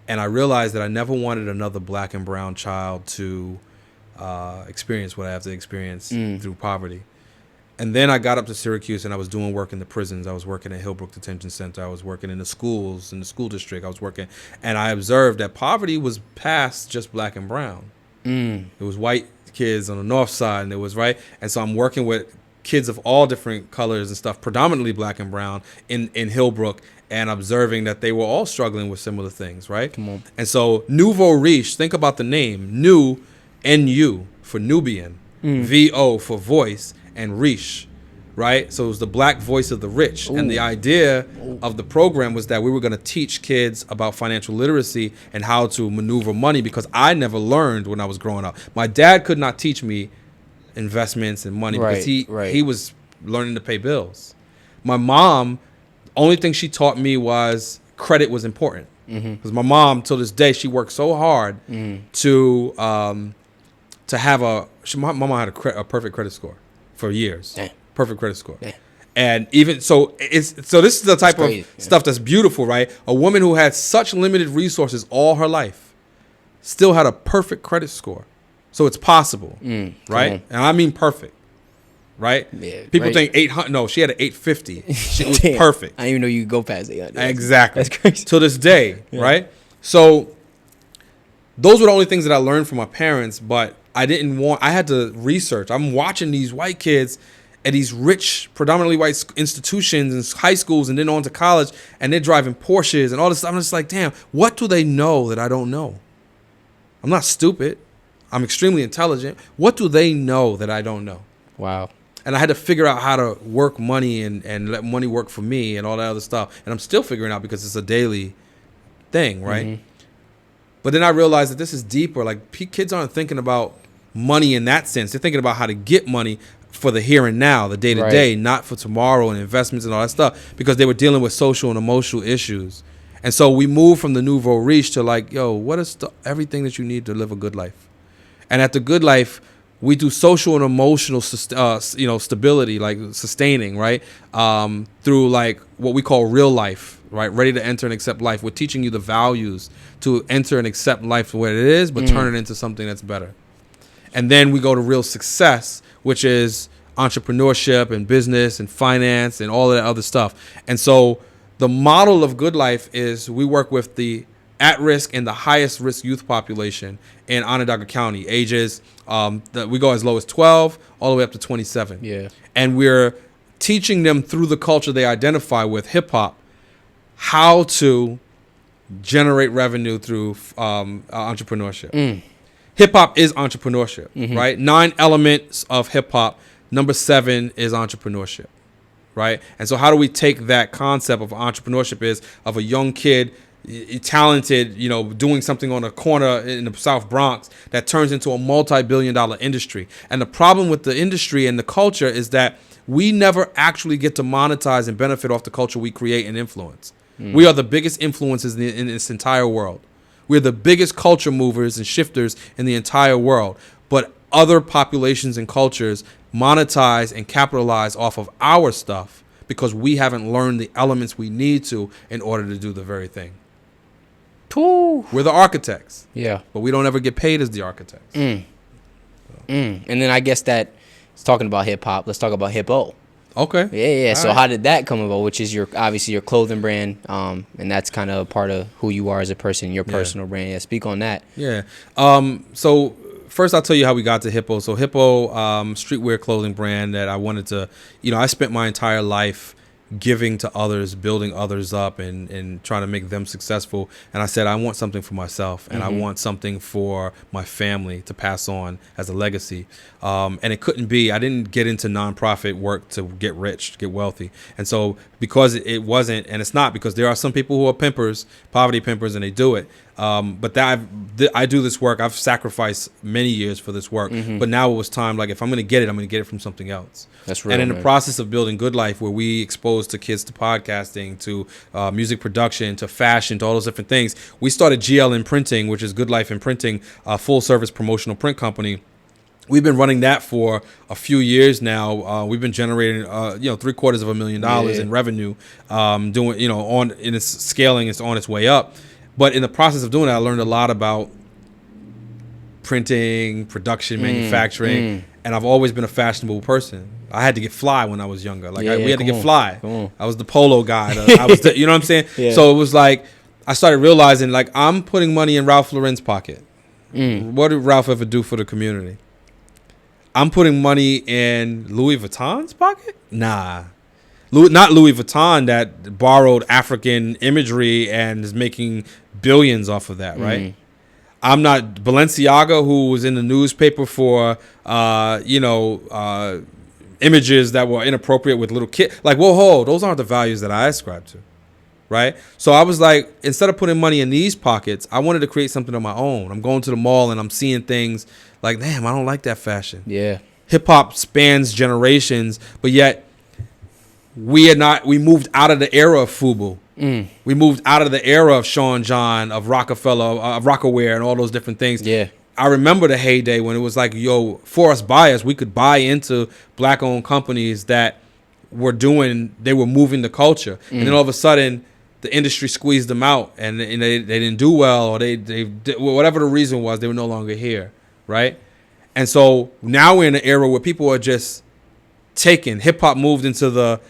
And I realized that I never wanted another black and brown child to experience what I have to experience through poverty. And then I got up to Syracuse and I was doing work in the prisons. I was working at Hillbrook Detention Center. I was working in the schools, in the school district. I was working, and I observed that poverty was past just black and brown. It was white kids on the north side, and it was right. And so I'm working with kids of all different colors and stuff, predominantly black and brown in Hillbrook, and observing that they were all struggling with similar things, right? Come on. And so Nouveau Riche, think about the name, New, N-U for Nubian, V-O for voice, and Riche, right? So it was the black voice of the rich. Ooh. And the idea of the program was that we were going to teach kids about financial literacy and how to maneuver money, because I never learned when I was growing up. My dad could not teach me investments and money because he was learning to pay bills. My mom, only thing she taught me was credit was important, because my mom till this day, she worked so hard to have my mom had a perfect credit score for years. Damn. Perfect credit score. Damn. And even so this is the type of stuff that's beautiful, right? A woman who had such limited resources all her life still had a perfect credit score. So it's possible, right? And I mean perfect, right? Yeah, people think 800. No, she had an 850. It was perfect. I didn't even know you could go past 800. Exactly. That's crazy. To this day, right? So those were the only things that I learned from my parents, but I had to research. I'm watching these white kids at these rich, predominantly white institutions and high schools, and then on to college, and they're driving Porsches and all this stuff. I'm just like, damn, what do they know that I don't know? I'm not stupid. I'm extremely intelligent. What do they know that I don't know? Wow. And I had to figure out how to work money and let money work for me and all that other stuff. And I'm still figuring out because it's a daily thing, right? But then I realized that this is deeper. Like, kids aren't thinking about money in that sense. They're thinking about how to get money for the here and now, the day to day, not for tomorrow and investments and all that stuff, because they were dealing with social and emotional issues. And so we moved from the Nouveau Riche to like, yo, what is everything that you need to live a good life? And at the Good Life, we do social and emotional, stability, like sustaining, right? Through like what we call real life, right? Ready to enter and accept life. We're teaching you the values to enter and accept life for what it is, but turn it into something that's better. And then we go to real success, which is entrepreneurship and business and finance and all of that other stuff. And so the model of Good Life is we work with the at-risk and the highest risk youth population in Onondaga County, ages we go as low as 12 all the way up to 27. Yeah. And we're teaching them through the culture they identify with, hip-hop, how to generate revenue through entrepreneurship. Hip-hop is entrepreneurship, right? 9 elements of hip-hop. Number 7 is entrepreneurship, right? And so how do we take that concept of entrepreneurship is of a young kid, talented, doing something on a corner in the South Bronx that turns into a multi-billion-dollar industry. And the problem with the industry and the culture is that we never actually get to monetize and benefit off the culture we create and influence. We are the biggest influences in this entire world. We're the biggest culture movers and shifters in the entire world. But other populations and cultures monetize and capitalize off of our stuff because we haven't learned the elements we need to in order to do the very thing. Ooh. We're the architects. Yeah. But we don't ever get paid as the architects. And then I guess that it's talking about hip hop. Let's talk about Hippo. Okay. Yeah. All So right. how did that come about? Which is obviously your clothing brand, and that's kind of a part of who you are as a person, your personal brand. Yeah. Speak on that. Yeah. So first I'll tell you how we got to Hippo. So Hippo, streetwear clothing brand that I wanted to, I spent my entire life giving to others, building others up, and trying to make them successful. And I said, I want something for myself, and I want something for my family to pass on as a legacy. And it couldn't be, I didn't get into nonprofit work to get rich, to get wealthy. And so because it wasn't, and it's not, because there are some people who are pimpers, poverty pimpers, and they do it. But I do this work. I've sacrificed many years for this work. But now it was time, like, if I'm going to get it, I'm going to get it from something else. That's real, and in man. the process of building Good Life, where we exposed to kids to podcasting, to music production, to fashion, to all those different things, we started GL Imprinting, which is Good Life Imprinting, a full-service promotional print company. We've been running that for a few years now. We've been generating, $750,000 in revenue, doing, in its scaling, it's on its way up. But in the process of doing that, I learned a lot about printing, production, manufacturing, and I've always been a fashionable person. I had to get fly when I was younger. Like we had to get fly. I was the polo guy. I was, you know what I'm saying? Yeah. So it was like I started realizing, like, I'm putting money in Ralph Lauren's pocket. What did Ralph ever do for the community? I'm putting money in Louis Vuitton's pocket? Nah. Not Louis Vuitton, that borrowed African imagery and is making billions off of that, right? I'm not Balenciaga, who was in the newspaper for, images that were inappropriate with little kids. Like, whoa, those aren't the values that I ascribe to, right? So I was like, instead of putting money in these pockets, I wanted to create something of my own. I'm going to the mall and I'm seeing things like, damn, I don't like that fashion. Yeah. Hip hop spans generations, but yet we moved out of the era of FUBU. We moved out of the era of Sean John, of Rockefeller, of Rockaware, and all those different things. Yeah. I remember the heyday when it was like, for us buyers, we could buy into black-owned companies that they were moving the culture. And then all of a sudden, the industry squeezed them out, and they didn't do well, or they whatever the reason was, they were no longer here, right? And so now we're in an era where people are just taken. Hip-hop moved into the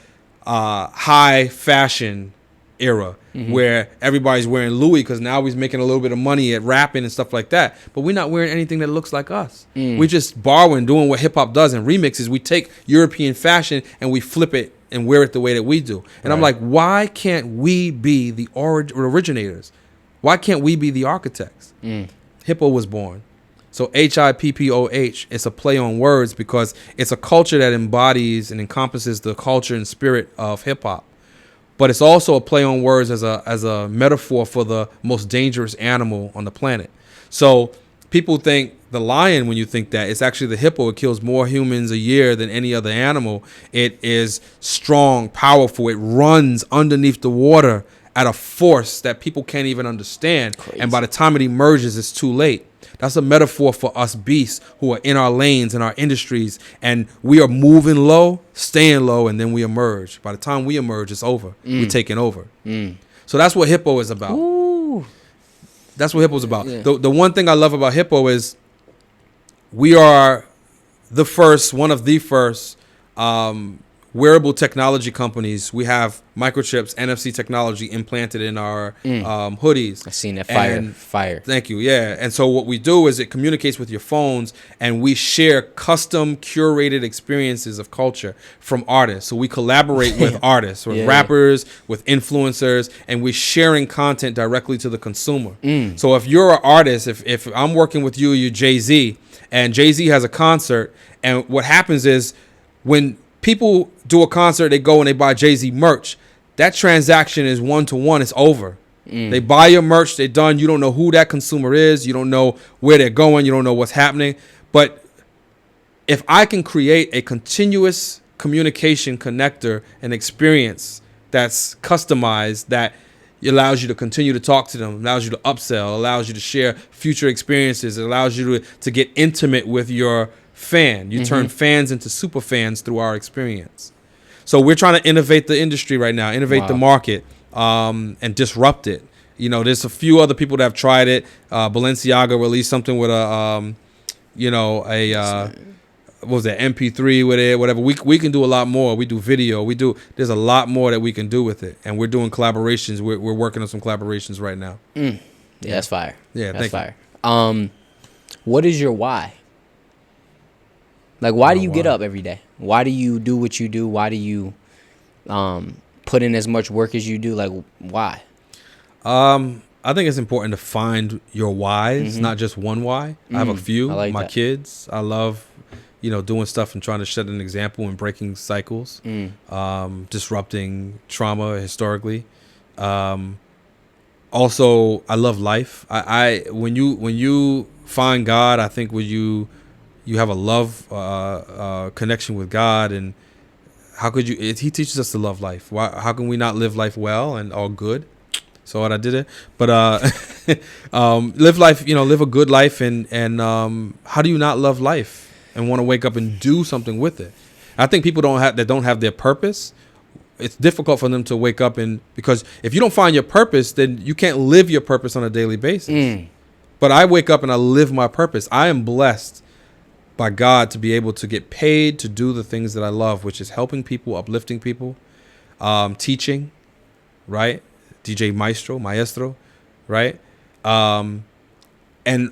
high fashion era, where everybody's wearing Louis because now he's making a little bit of money at rapping and stuff like that. But we're not wearing anything that looks like us. We just borrowing, doing what hip hop does in remixes. We take European fashion and we flip it and wear it the way that we do. And I'm like, why can't we be the originators? Why can't we be the architects? Hippo was born. So HIPPOH, it's a play on words because it's a culture that embodies and encompasses the culture and spirit of hip hop. But it's also a play on words as a metaphor for the most dangerous animal on the planet. So people think the lion, when you think that, it's actually the hippo. It kills more humans a year than any other animal. It is strong, powerful. It runs underneath the water at a force that people can't even understand. Crazy. And by the time it emerges, it's too late. That's a metaphor for us beasts who are in our lanes, in our industries, and we are moving low, staying low, and then we emerge. By the time we emerge, it's over. We're taking over. So that's what Hippo is about. Ooh. That's what Hippo is about. Yeah. The one thing I love about Hippo is we are one of the first wearable technology companies. We have microchips, NFC technology implanted in our hoodies. I seen that And fire. Thank you. Yeah. And so what we do is it communicates with your phones, and we share custom curated experiences of culture from artists. So we collaborate with artists, with rappers, with influencers, and we're sharing content directly to the consumer. So if you're an artist, if I'm working with you're Jay-Z, and Jay-Z has a concert, and what happens is when people do a concert, they go and they buy Jay-Z merch. That transaction is one-to-one. It's over. They buy your merch. They're done. You don't know who that consumer is. You don't know where they're going. You don't know what's happening. But if I can create a continuous communication connector and experience that's customized, that It allows you to continue to talk to them, allows you to upsell, allows you to share future experiences. It allows you to get intimate with your fan. You turn fans into super fans through our experience. So we're trying to innovate the industry right now, innovate the market, and disrupt it. You know, there's a few other people that have tried it. Balenciaga released something with what was that, MP3 with it, whatever. We can do a lot more. We do video. There's a lot more that we can do with it. And we're doing collaborations. We're working on some collaborations right now. Yeah, that's fire. Yeah, that's thank fire. What is your why? Like, why do you get up every day? Why do you do what you do? Why do you put in as much work as you do? Like, why? I think it's important to find your whys, not just one why. I have a few. I like my that. kids. I love, doing stuff and trying to set an example and breaking cycles, disrupting trauma historically. Also, I love life. When you find God, I think when you have a love connection with God, and how could you? He teaches us to love life. How can we not live life well and all good? So what I did it, but live life. Live a good life, and how do you not love life and want to wake up and do something with it? I think people don't have their purpose. It's difficult for them to wake up, because if you don't find your purpose, then you can't live your purpose on a daily basis. But I wake up and I live my purpose. I am blessed by God to be able to get paid to do the things that I love, which is helping people, uplifting people, teaching, right? DJ Maestro, right? And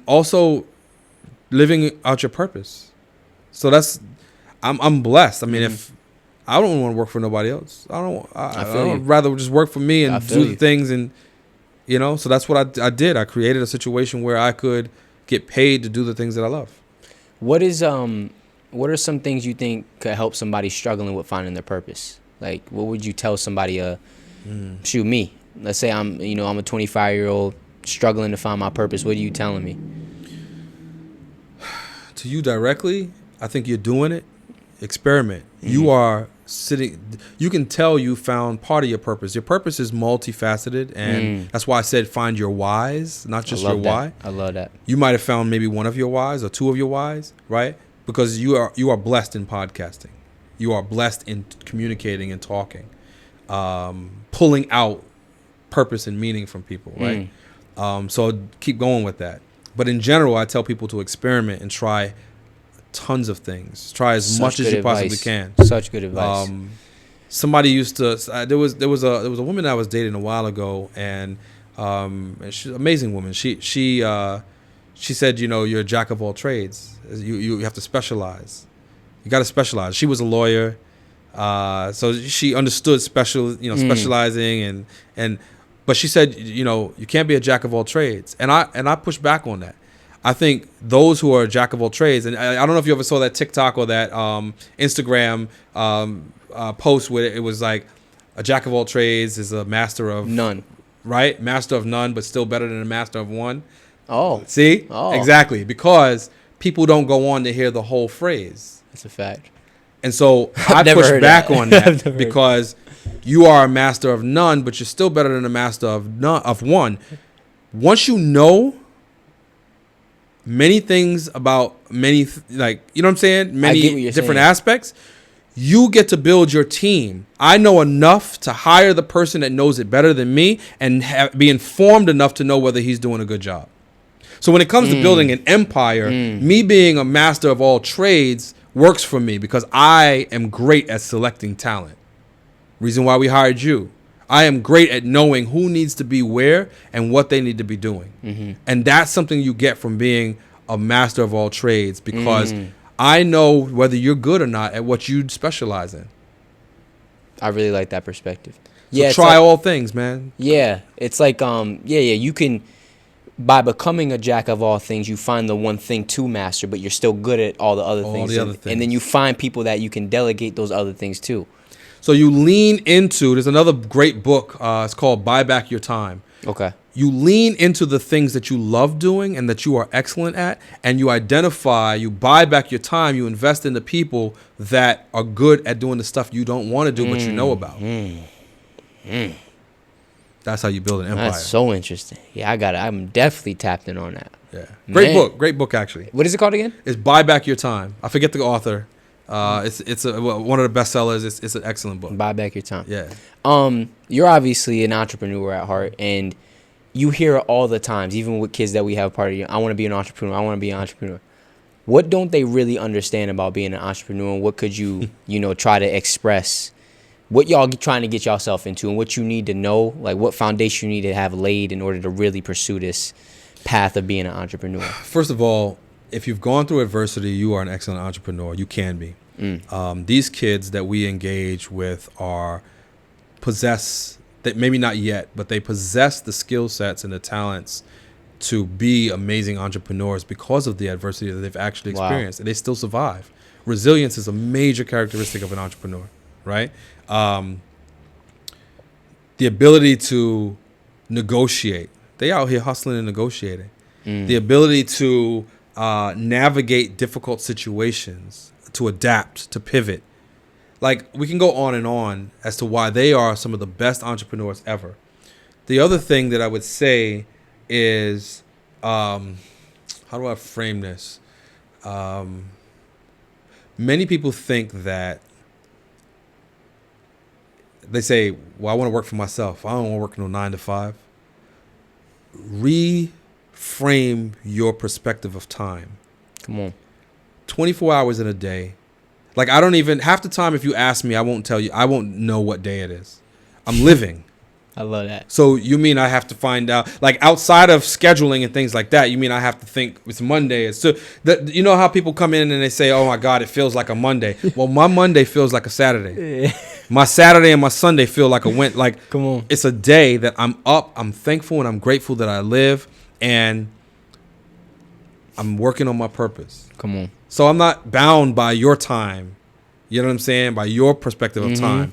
also living out your purpose. So I'm blessed. I mean, if I don't want to work for nobody else, I'd rather just work for me and do the things, and so that's what I did. I created a situation where I could get paid to do the things that I love. What are some things you think could help somebody struggling with finding their purpose? Like, what would you tell somebody? Shoot, me. Let's say I'm a 25-year-old struggling to find my purpose. What are you telling me? To you directly, I think you're doing it. Experiment. You are sitting. You can tell you found part of your purpose. Your purpose is multifaceted, and that's why I said find your whys, not just your why. I love that. You might have found maybe one of your whys or two of your whys, right? Because you are blessed in podcasting. You are blessed in communicating and talking, pulling out purpose and meaning from people, right? So keep going with that. But in general, I tell people to experiment and try tons of things. Try as much as you possibly can. Such good advice. Somebody used to. There was a woman I was dating a while ago, and she's an amazing woman. She said, you're a jack of all trades. You have to specialize. You got to specialize. She was a lawyer, so she understood specializing but she said, you can't be a jack of all trades, and I pushed back on that. I think those who are a jack of all trades, and I don't know if you ever saw that TikTok or that Instagram post where it was like a jack of all trades is a master of none, right? Master of none, but still better than a master of one. Oh, see, exactly, because people don't go on to hear the whole phrase. That's a fact. And so I push back on that because you are a master of none, but you're still better than a master of one. Once you know many things about many, what I'm saying? Many different aspects, you get to build your team. I know enough to hire the person that knows it better than me and be informed enough to know whether he's doing a good job. So when it comes to building an empire, me being a master of all trades works for me because I am great at selecting talent. Reason why we hired you. I am great at knowing who needs to be where and what they need to be doing. And that's something you get from being a master of all trades, because I know whether you're good or not at what you specialize in. I really like that perspective. So try all things, man. Yeah. It's like, you can, by becoming a jack of all things, you find the one thing to master, but you're still good at all the other things. And then you find people that you can delegate those other things to. So you lean into, there's another great book, it's called Buy Back Your Time. Okay. You lean into the things that you love doing and that you are excellent at, and you buy back your time, you invest in the people that are good at doing the stuff you don't want to do but you know about. That's how you build an empire. That's so interesting. Yeah, I'm definitely tapped in on that. Yeah. Man. Great book actually. What is it called again? It's Buy Back Your Time. I forget the author. It's one of the bestsellers. It's an excellent book. Buy Back Your Time. Yeah. You're obviously an entrepreneur at heart, and you hear it all the times, even with kids that we have part of you. I want to be an entrepreneur. I want to be an entrepreneur. What don't they really understand about being an entrepreneur? And what could you, try to express? What y'all trying to get yourself into, and what you need to know, like what foundation you need to have laid in order to really pursue this path of being an entrepreneur? First of all, if you've gone through adversity, you are an excellent entrepreneur. You can be. These kids that we engage with that maybe not yet, but they possess the skill sets and the talents to be amazing entrepreneurs because of the adversity that they've actually experienced, and they still survive. Resilience is a major characteristic of an entrepreneur, right? The ability to negotiate. They out here hustling and negotiating. The ability to navigate difficult situations, to adapt, to pivot. Like, we can go on and on as to why they are some of the best entrepreneurs ever. The other thing that I would say is, how do I frame this? Many people think that they say, well, I want to work for myself. I don't want to work no 9 to 5. Reframe your perspective of time. Come on. 24 hours in a day. Like, I don't even, half the time if you ask me, I won't tell you, I won't know what day it is. I'm living. I love that. So you mean I have to find out, like, outside of scheduling and things like that, you mean I have to think it's Monday. It's so that, you know how people come in and they say, oh my God, it feels like a Monday. Well, my Monday feels like a Saturday. My Saturday and my Sunday feel like come on. It's a day that I'm up, I'm thankful and I'm grateful that I live, and I'm working on my purpose. Come on. So I'm not bound by your time. You know what I'm saying? By your perspective of time.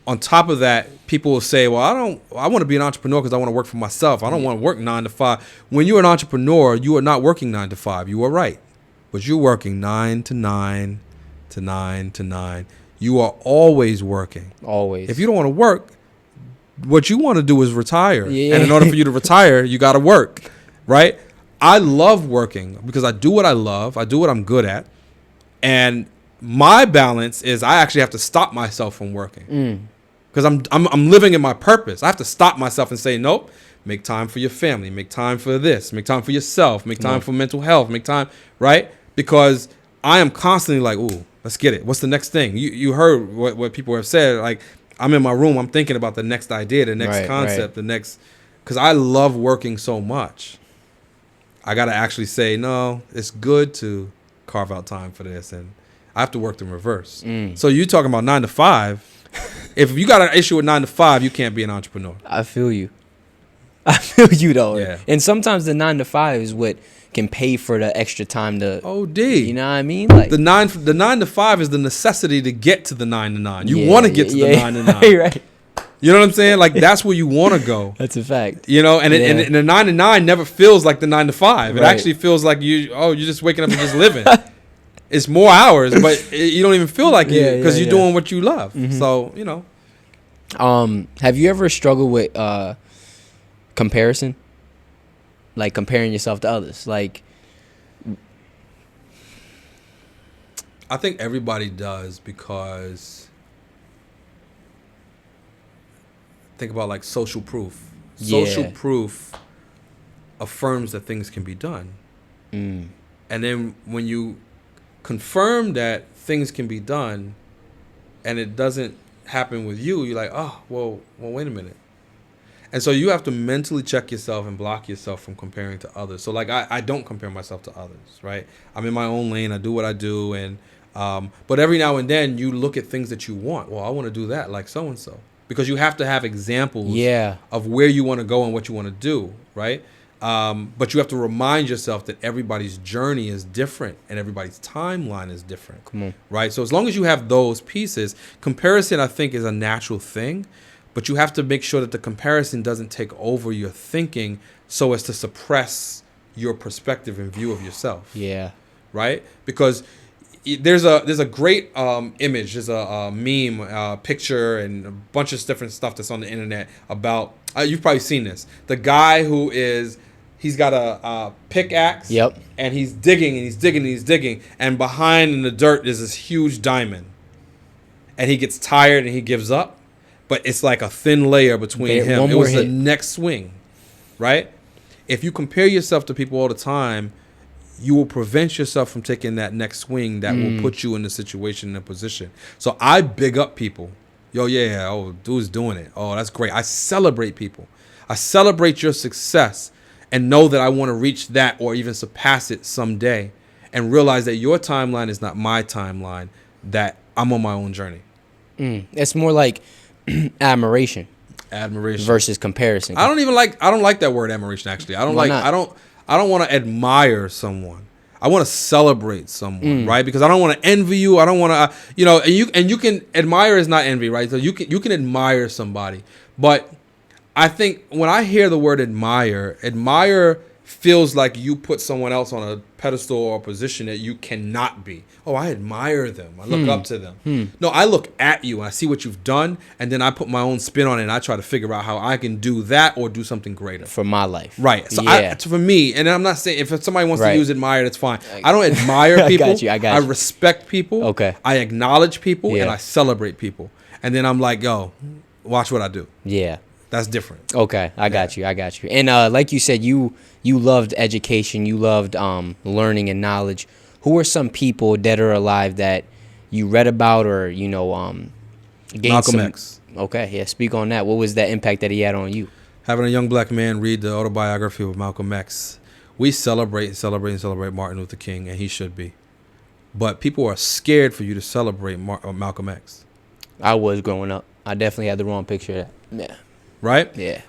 On top of that, people will say, well, I want to be an entrepreneur because I want to work for myself. I don't want to work 9 to 5. When you're an entrepreneur, you are not working 9 to 5. You are right. But you're working 9 to 9 to 9 to 9. You are always working. Always. If you don't want to work, what you want to do is retire. Yeah. And in order for you to retire, you got to work, right? I love working because I do what I love. I do what I'm good at. And my balance is I actually have to stop myself from working because I'm living in my purpose. I have to stop myself and say, nope, make time for your family, make time for this, make time for yourself, make time for mental health, make time, right? Because I am constantly like, ooh, let's get it. What's the next thing? You heard what people have said. Like, I'm in my room, I'm thinking about the next idea, the next concept, the next, because I love working so much. I got to actually say, no, it's good to carve out time for this, and I have to work in reverse. So you talking about 9 to 5. If you got an issue with 9 to 5, you can't be an entrepreneur. I feel you. I feel you, though. Yeah. And sometimes the 9 to 5 is what can pay for the extra time to OD. You know what I mean? Like the 9 to 5 is the necessity to get to the 9 to 9. You want to get to the 9 to 9. Right. You know what I'm saying? Like, that's where you want to go. That's a fact. You know, and the 9 to 9 never feels like the 9 to 5. It actually feels like you're just waking up and just living. It's more hours, but you don't even feel like it because you're doing what you love. So, you know. Have you ever struggled with comparison? Like comparing yourself to others? Like, I think everybody does, because think about like social proof. Social proof affirms that things can be done. And then when you confirm that things can be done and it doesn't happen with you, you're like, oh, well, wait a minute. And so you have to mentally check yourself and block yourself from comparing to others. So like I don't compare myself to others, right? I'm in my own lane. I do what I do. And but every now and then you look at things that you want. Well, I want to do that like so-and-so. Because you have to have examples of where you want to go and what you want to do, right? But you have to remind yourself that everybody's journey is different and everybody's timeline is different. Come on. Right? So as long as you have those pieces, comparison, I think, is a natural thing. But you have to make sure that the comparison doesn't take over your thinking so as to suppress your perspective and view of yourself. Yeah. Right? Because there's a great image. There's a meme, picture, and a bunch of different stuff that's on the internet about. You've probably seen this. The guy he's got a pickaxe. Yep. And he's digging and he's digging and he's digging, and behind in the dirt is this huge diamond. And he gets tired and he gives up, but it's like a thin layer between him. It was the next swing, right? If you compare yourself to people all the time, you will prevent yourself from taking that next swing that will put you in the situation, in a position. So I big up people. Yo, yeah, oh, dude's doing it. Oh, that's great. I celebrate people. I celebrate your success and know that I want to reach that or even surpass it someday, and realize that your timeline is not my timeline, that I'm on my own journey. It's more like admiration versus comparison. I don't like that word admiration, actually. I don't want to admire someone. I want to celebrate someone, right? Because I don't want to envy you. I don't want to, and you can admire is not envy, right? So you can admire somebody, but I think when I hear the word admire feels like you put someone else on a pedestal or a position that you cannot be. Oh, I admire them. I look up to them. No, I look at you and I see what you've done, and then I put my own spin on it and I try to figure out how I can do that or do something greater for my life. Right. So for me, and I'm not saying if somebody wants to use admire, that's fine. I don't admire people. I got you. I respect people. Okay. I acknowledge people and I celebrate people. And then I'm like, yo, watch what I do. Yeah. That's different. Okay, I got you. And like you said, you loved education, you loved learning and knowledge. Who are some people, dead or alive, that you read about or gained Malcolm X. Okay, yeah. Speak on that. What was that impact that he had on you? Having a young black man read the autobiography of Malcolm X, we celebrate Martin Luther King, and he should be. But people are scared for you to celebrate Malcolm X. I was growing up. I definitely had the wrong picture of that. Yeah. Right? Yeah.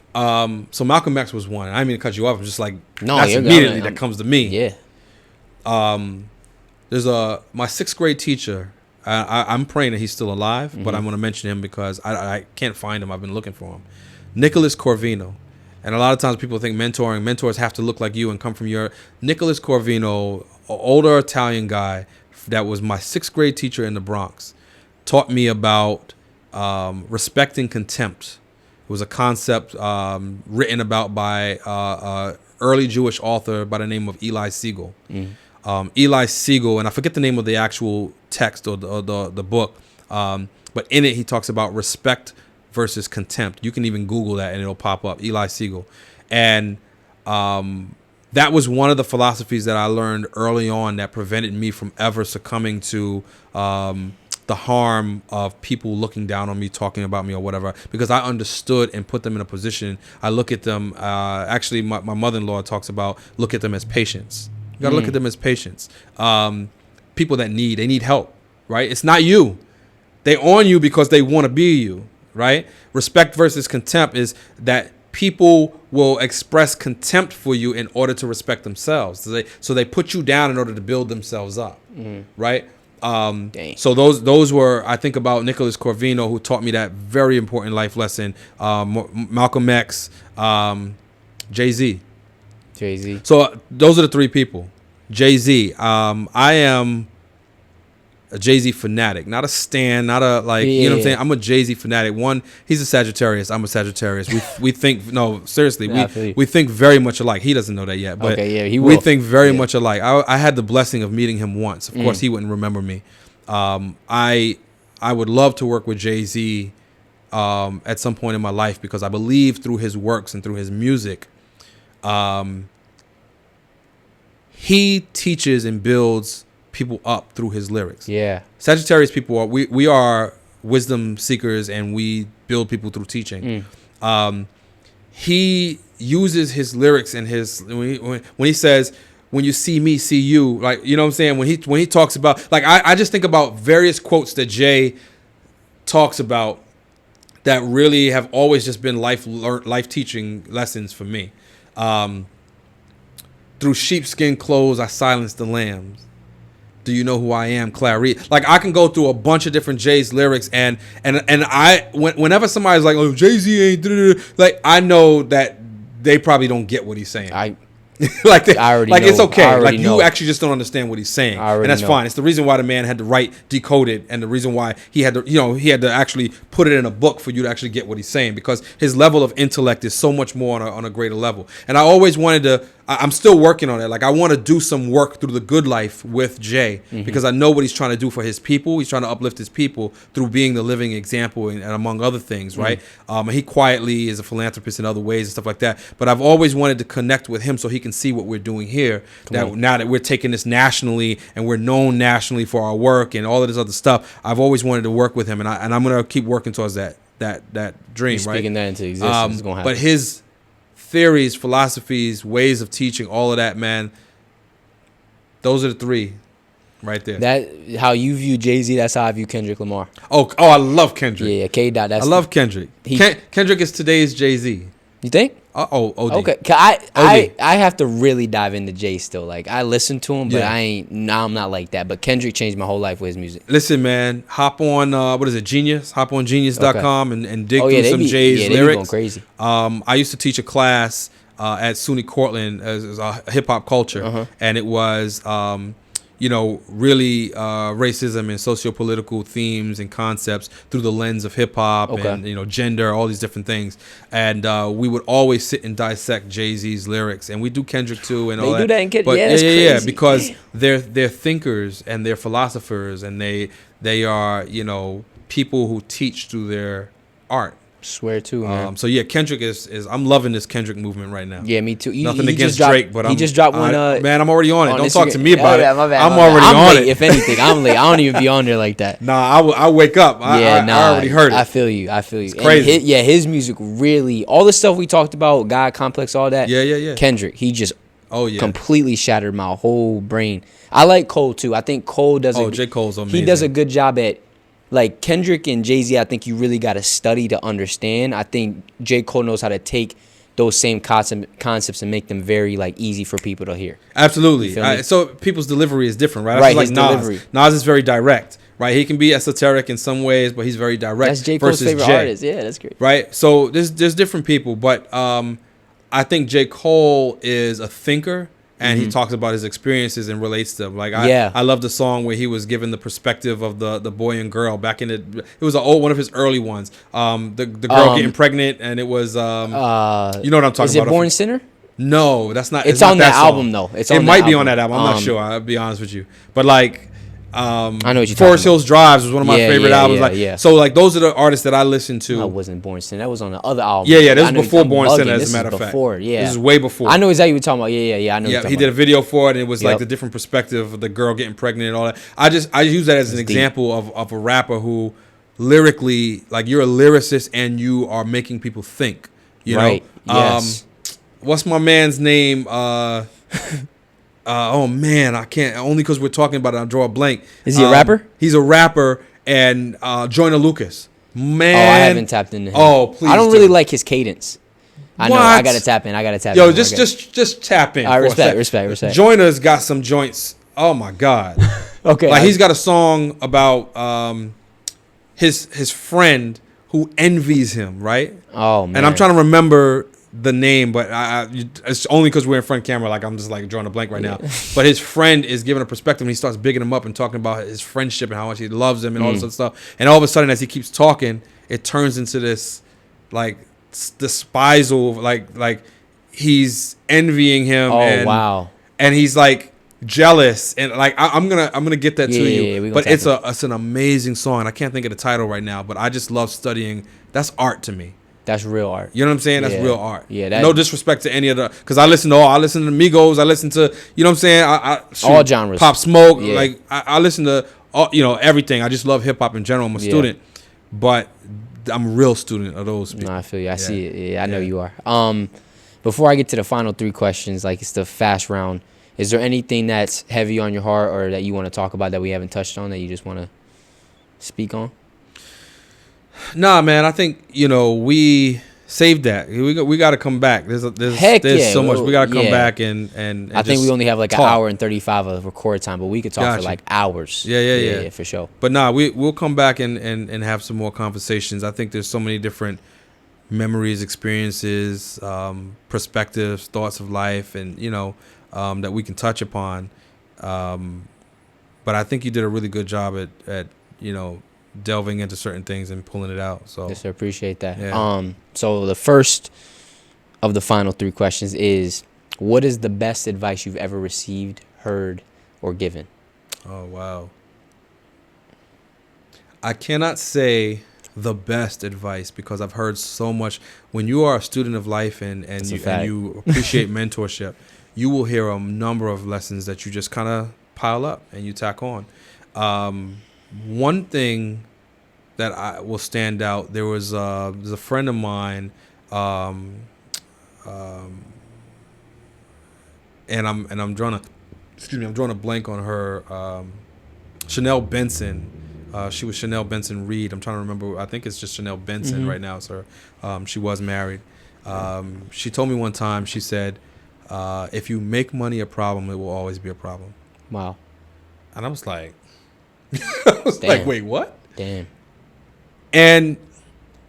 So Malcolm X was one. I didn't mean to cut you off. I'm just like, no, that's immediately that comes to me. Yeah. There's my 6th grade teacher. I'm praying that he's still alive, but I'm going to mention him because I can't find him. I've been looking for him. Nicholas Corvino. And a lot of times people think mentors have to look like you and come from your... Nicholas Corvino, older Italian guy that was my 6th grade teacher in the Bronx, taught me about respecting contempt. It was a concept written about by early Jewish author by the name of Eli Siegel. Eli Siegel, and I forget the name of the actual text or the book, but in it he talks about respect versus contempt. You can even Google that and it'll pop up, Eli Siegel. And that was one of the philosophies that I learned early on that prevented me from ever succumbing to the harm of people looking down on me, talking about me or whatever, because I understood and put them in a position. I look at them, actually my mother-in-law talks about, look at them as patients. You gotta look at them as patients. People that need help, right? It's not you. They on you because they want to be you, right? Respect versus contempt is that people will express contempt for you in order to respect themselves. So they put you down in order to build themselves up, right? So those were, I think about Nicholas Corvino, who taught me that very important life lesson. Malcolm X, Jay-Z. So those are the 3 people. Jay-Z. I am a Jay-Z fanatic, not a stan, not a you know what I'm saying? I'm a Jay-Z fanatic. One, he's a Sagittarius. I'm a Sagittarius. We think, no, seriously, we think very much alike. He doesn't know that yet, but we think very much alike. I had the blessing of meeting him once. Of course, he wouldn't remember me. I would love to work with Jay-Z at some point in my life because I believe through his works and through his music, he teaches and builds people up through his lyrics. Yeah. Sagittarius people we are wisdom seekers, and we build people through teaching. He uses his lyrics and his when he says, when you see me, see you, like, you know what I'm saying? When he talks about, like, I just think about various quotes that Jay talks about that really have always just been life teaching lessons for me. Through sheepskin clothes, I silenced the lambs. Do you know who I am, Clarice? Like, I can go through a bunch of different Jay's lyrics, and whenever somebody's like, oh, Jay-Z ain't, like, I know that they probably don't get what he's saying. like I already like know. it's I okay. already Like know. you actually just don't understand what he's saying, I already and that's know. fine. It's the reason why the man had to write decoded, and the reason why he had to he had to actually put it in a book for you to actually get what he's saying, because his level of intellect is so much more on a greater level. And I always wanted to. I'm still working on it. Like I want to do some work through the good life with Jay, because I know what he's trying to do for his people. He's trying to uplift his people through being the living example, and among other things, right? And he quietly is a philanthropist in other ways and stuff like that. But I've always wanted to connect with him so he can see what we're doing here. Now that we're taking this nationally and we're known nationally for our work and all of this other stuff, I've always wanted to work with him, and I'm gonna keep working towards that dream. You're right? speaking that into existence. It's gonna happen. But his theories, philosophies, ways of teaching, all of that, man, those are the three right there. That how you view Jay-Z, that's how I view Kendrick Lamar. Oh, I love Kendrick. Yeah, K. Dot. That's I love Kendrick. Kendrick is today's Jay-Z. You think? OD. Okay, 'cause I have to really dive into Jay still. Like I listen to him, but I'm not like that. But Kendrick changed my whole life with his music. Listen, man, hop on what is it, Genius? Hop on Genius.com and dig through some Jay's they lyrics. Be going crazy. I used to teach a class at SUNY Cortland as a hip hop culture, and it was really racism and socio-political themes and concepts through the lens of hip hop and gender, all these different things. And we would always sit and dissect Jay-Z's lyrics, and we do Kendrick too, and all that. They do that in Kendrick. But That's crazy. because they're thinkers and they're philosophers, and they are people who teach through their art. Swear to, man. So yeah, Kendrick is I'm loving this Kendrick movement right now. Yeah, me too. Nothing against Drake, but he just dropped one. Man, I'm already on it. Don't talk to me Instagram. about Yeah, my bad, I'm my bad. already I'm on late, it. If anything, I'm late. I don't even be on there like that. Nah, I wake up. I already heard it. I feel you. It's crazy. His music really, all the stuff we talked about, God Complex, all that. Yeah. Kendrick, he just completely shattered my whole brain. I like Cole too. I think Cole does. J. Cole's amazing. He does a good job at. Like Kendrick and Jay-Z, I think you really got to study to understand. I think J. Cole knows how to take those same concepts and make them very easy for people to hear. Absolutely. So people's delivery is different, right? Right, Like his Nas. delivery. Nas is very direct, right? He can be esoteric in some ways, but he's very direct. That's J. Cole's versus favorite Jay, artist. Yeah, that's great. right? So there's different people, but I think J. Cole is a thinker. And he talks about his experiences and relates to them. I love the song where he was given the perspective of the boy and girl back in it was one of his early ones. The girl getting pregnant, and it was you know what I'm talking about. Is it Born Sinner? No, that's not. It's not on that that album though. It might be on that album. I'm not sure. I'll be honest with you, but I know what you're Forest talking Hills Drives was one of my favorite albums. So those are the artists that I listen to. No, it wasn't Born Sinner. That was on the other album. Yeah. This was before Born Sinner, as a matter of fact. Yeah. This is way before. I know exactly what you're talking about. Yeah. I know. Yeah, he did a video for it, and it was like the different perspective of the girl getting pregnant and all that. I use that as an example of a rapper who lyrically, you're a lyricist and you are making people think. You know? Yes. What's my man's name? Oh man, I can't. Only because we're talking about it, I'll draw a blank. Is he a rapper? He's a rapper, and Joyner Lucas. Man, I haven't tapped into him. Oh, please. I don't really like his cadence. I know. I gotta tap in. Yo, just tap in. I respect. Joyner's got some joints. Oh my god. Okay. He's got a song about his friend who envies him, right? Oh man. And I'm trying to remember the name, but it's only because we're in front camera. I'm just drawing a blank right now. But his friend is giving a perspective, and he starts bigging him up and talking about his friendship and how much he loves him and all this other stuff. And all of a sudden, as he keeps talking, it turns into this despisal, like he's envying him. Oh wow. And he's jealous, and I'm gonna get that to you. Yeah, but it's an amazing song. I can't think of the title right now, but I just love studying. That's art to me. That's real art. You know what I'm saying? That's real art. Yeah. No disrespect to any other, because I listen to Migos. I listen to, you know what I'm saying? All genres. Pop Smoke. Yeah. I listen to all, everything. I just love hip hop in general. I'm a student, but I'm a real student of those people. No, I feel you. I see it. Yeah, I know you are. Before I get to the final 3 questions, it's the fast round. Is there anything that's heavy on your heart or that you want to talk about that we haven't touched on that you just want to speak on? Nah, man. I think we saved that. We got to come back. There's so much. We got to come back and I think we only have an hour and 35 of record time, but we could talk for hours. Yeah, for sure. But nah, we'll come back and have some more conversations. I think there's so many different memories, experiences, perspectives, thoughts of life, and that we can touch upon. But I think you did a really good job at delving into certain things and pulling it out. So Yes, sir. Appreciate that. Yeah. So the first of the final 3 questions is, what is the best advice you've ever received, heard, or given? Oh, wow. I cannot say the best advice because I've heard so much. When you are a student of life and you appreciate mentorship, you will hear a number of lessons that you just kind of pile up and you tack on. One thing that I will stand out, there's a friend of mine, and I'm drawing a blank on her. Chanel Benson. She was Chanel Benson Reed. I'm trying to remember. I think it's just Chanel Benson right now, sir. She was married. She told me one time, she said, if you make money a problem, it will always be a problem. Wow. And I was like, Damn. wait, what? Damn. And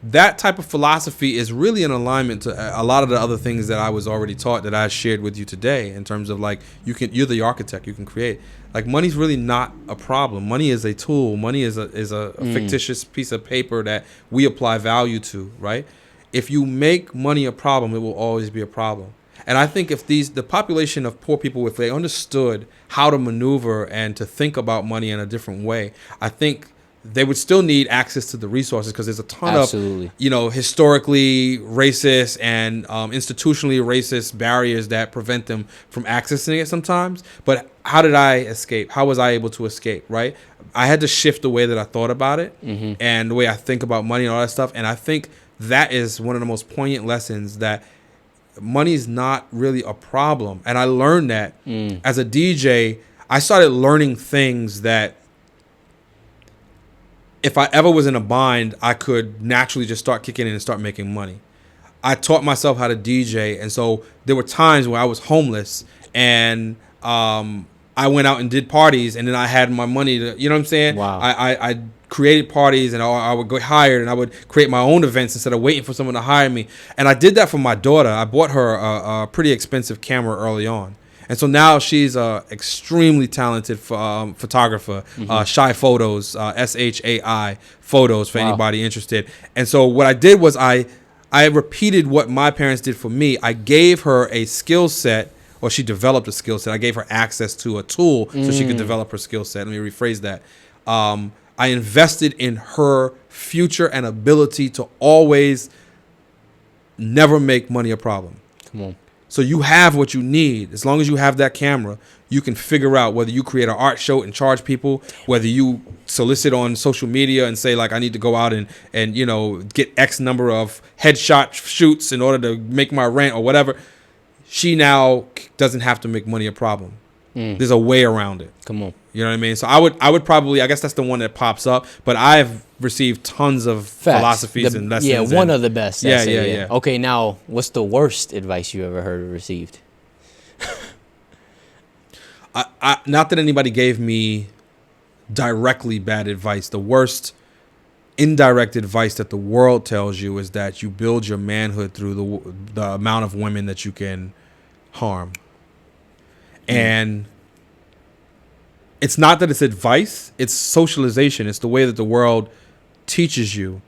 that type of philosophy is really in alignment to a lot of the other things that I was already taught that I shared with you today, in terms of like, you're the architect, you can create. Like, money's really not a problem. Money is a tool. Money is a fictitious piece of paper that we apply value to, right? If you make money a problem, it will always be a problem. And I think if the population of poor people, if they understood how to maneuver and to think about money in a different way, I think they would still need access to the resources, because there's a ton Absolutely. of, historically racist and institutionally racist barriers that prevent them from accessing it sometimes. But how did I escape? How was I able to escape, right? I had to shift the way that I thought about it and the way I think about money and all that stuff. And I think that is one of the most poignant lessons, that money is not really a problem. And I learned that as a DJ. I started learning things that, if I ever was in a bind, I could naturally just start kicking in and start making money. I taught myself how to DJ, and so there were times where I was homeless, and I went out and did parties, and then I had my money to, you know what I'm saying? Wow. I created parties, and I would get hired, and I would create my own events instead of waiting for someone to hire me. And I did that for my daughter. I bought her a pretty expensive camera early on. And so now she's a extremely talented photographer, Shy Photos, SHAI Photos, for anybody interested. And so what I did was I repeated what my parents did for me. I gave her a skill set, or she developed a skill set. I gave her access to a tool so she could develop her skill set. Let me rephrase that. I invested in her future and ability to always never make money a problem. Come on. So you have what you need. As long as you have that camera, you can figure out whether you create an art show and charge people, whether you solicit on social media and say, like, I need to go out and get X number of headshot shoots in order to make my rent or whatever. She now doesn't have to make money a problem. There's a way around it. Come on. You know what I mean? So I would probably, I guess that's the one that pops up, but I've received tons of philosophies and lessons. Yeah, one of the best. Yeah. Okay, now, what's the worst advice you ever heard or received? I not that anybody gave me directly bad advice. The worst indirect advice that the world tells you is that you build your manhood through the amount of women that you can harm. And it's not that it's advice, it's socialization. It's the way that the world teaches you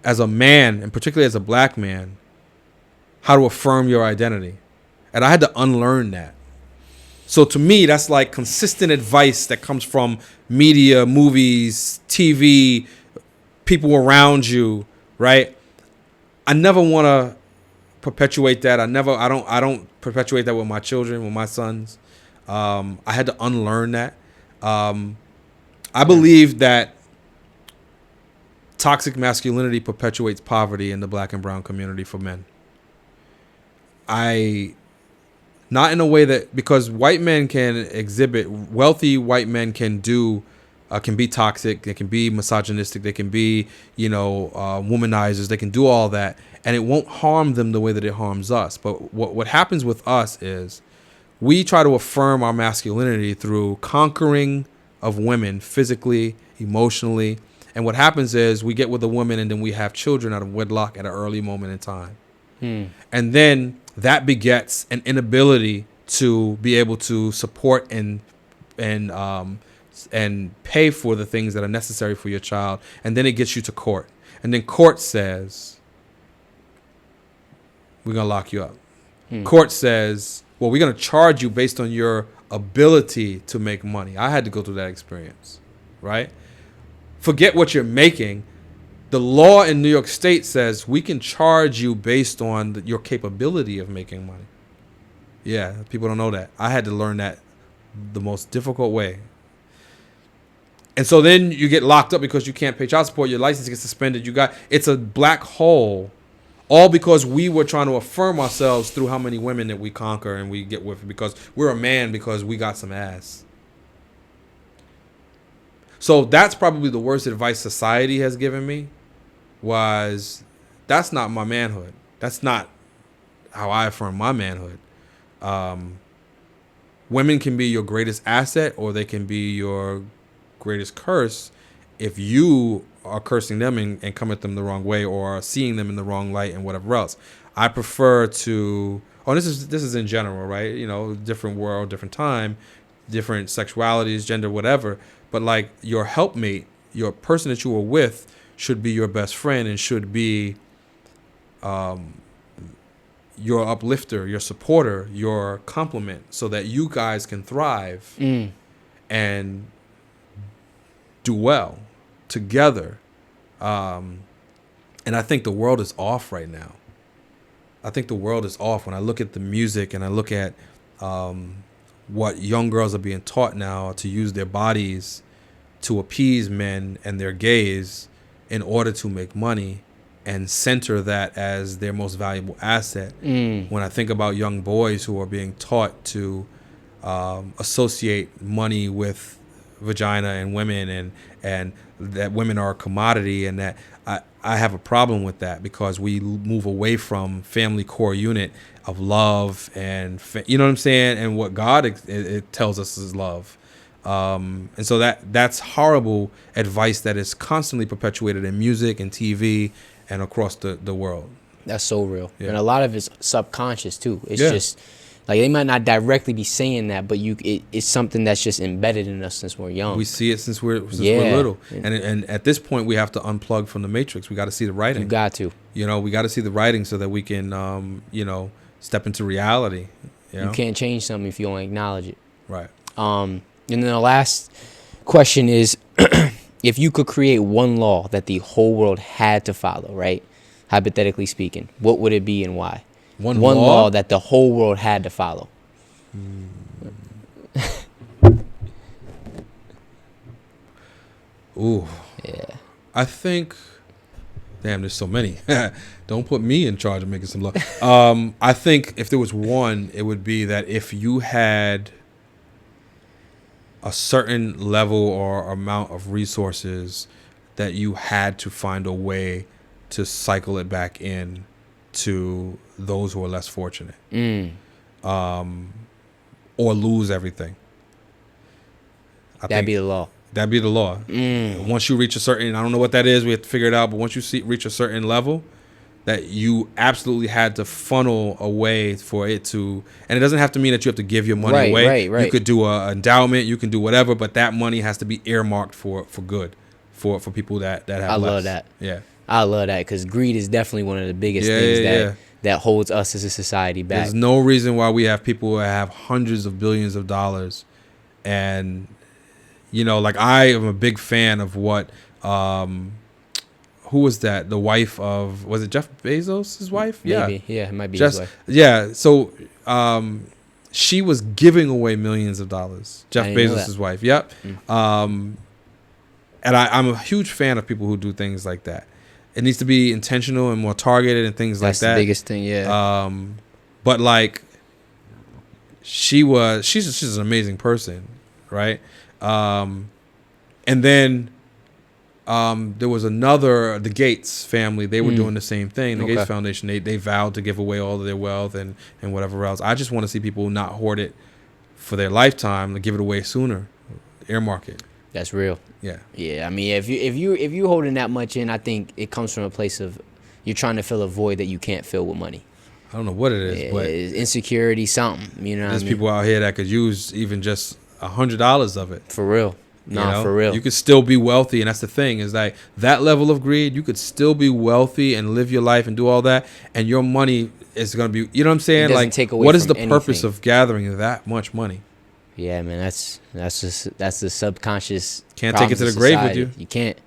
as a man, and particularly as a black man, how to affirm your identity. And I had to unlearn that. So to me, that's like consistent advice that comes from media, movies, TV, people around you, right? I never want to perpetuate that. I don't perpetuate that with my children, with my sons. I had to unlearn that. I believe that toxic masculinity perpetuates poverty in the black and brown community for men. Not in a way that, because white men can exhibit, wealthy white men can be toxic, they can be misogynistic, they can be, womanizers, they can do all that, and it won't harm them the way that it harms us. But what happens with us is we try to affirm our masculinity through conquering of women physically, emotionally, And what happens is we get with a woman and then we have children out of wedlock at an early moment in time. And then that begets an inability to be able to support and pay for the things that are necessary for your child. And then it gets you to court. And then court says, we're going to lock you up. Court says, well, we're going to charge you based on your ability to make money. I had to go through that experience, right? Forget what you're making. The law in New York State says we can charge you based on your capability of making money. Yeah, people don't know that. I had to learn that the most difficult way. And so then you get locked up because you can't pay child support. Your license gets suspended. It's a black hole, all because we were trying to affirm ourselves through how many women that we conquer and we get with because we're a man because we got some ass. So that's probably the worst advice society has given me, was that's not my manhood. That's not how I affirm my manhood. Women can be your greatest asset or they can be your greatest curse if you are cursing them and come at them the wrong way or are seeing them in the wrong light and whatever else. I prefer to, this is in general, right? You know, different world, different time, different sexualities, gender, whatever. But like your helpmate, your person that you were with should be your best friend and should be your uplifter, your supporter, your complement, so that you guys can thrive and do well together. And I think the world is off right now. I think the world is off when I look at the music and I look at what young girls are being taught now to use their bodies to appease men and their gaze in order to make money and center that as their most valuable asset. When I think about young boys who are being taught to associate money with vagina and women and that women are a commodity, and that I have a problem with that because we move away from family core unit of love and you know what I'm saying, and what God it tells us is love. And so that's horrible advice that is constantly perpetuated in music and TV and across the world. That's so real. Yeah. And a lot of it's subconscious too. It's just like they might not directly be saying that, but it's something that's just embedded in us since we're young. We see it since we're little. And at this point we have to unplug from the matrix. We got to see the writing. You got to. You know, we got to see the writing so that we can step into reality. You can't change something if you don't acknowledge it. Right. And then the last question is, if you could create one law that the whole world had to follow, right? Hypothetically speaking, what would it be and why? One law that the whole world had to follow. Ooh. Yeah. I think, damn, there's so many. Don't put me in charge of making some law. I think if there was one, it would be that if you had a certain level or amount of resources, that you had to find a way to cycle it back in to those who are less fortunate, or lose everything. That'd be the law. That'd be the law. Once you reach a certain, I don't know what that is, we have to figure it out, but once you reach a certain level, that you absolutely had to funnel a way for it to, and it doesn't have to mean that you have to give your money away. Right. You could do an endowment, you can do whatever, but that money has to be earmarked for good, for people that have less. I love that. Yeah. I love that because greed is definitely one of the biggest things that holds us as a society back. There's no reason why we have people that have hundreds of billions of dollars, and like I am a big fan of what who was that? The wife of, was it Jeff Bezos' wife? Maybe. Yeah, it might be his wife. Yeah. So she was giving away millions of dollars. Jeff Bezos' wife. Yep. And I'm a huge fan of people who do things like that. It needs to be intentional and more targeted and things like that. That's the biggest thing, yeah. But like, she's an amazing person, right? And then there was the Gates family. They were doing the same thing. The Gates Foundation, they vowed to give away all of their wealth and whatever else. I just want to see people not hoard it for their lifetime, to give it away sooner, earmark it. That's real. Yeah. Yeah, I mean, if you holding that much in, I think it comes from a place of you're trying to fill a void that you can't fill with money. I don't know what it is, Yeah, but it's insecurity, something. You know, there's what I mean? people out here that could use even just $100 of it. For real. Nah, for real. You could still be wealthy, and that's the thing is like that level of greed. You could still be wealthy and live your life and do all that, and your money is gonna be. You know what I'm saying? doesn't Like, take away what is from the purpose anything. of gathering that much money? Yeah, man, that's the subconscious. Can't take it problems to of the grave with society. you. You can't.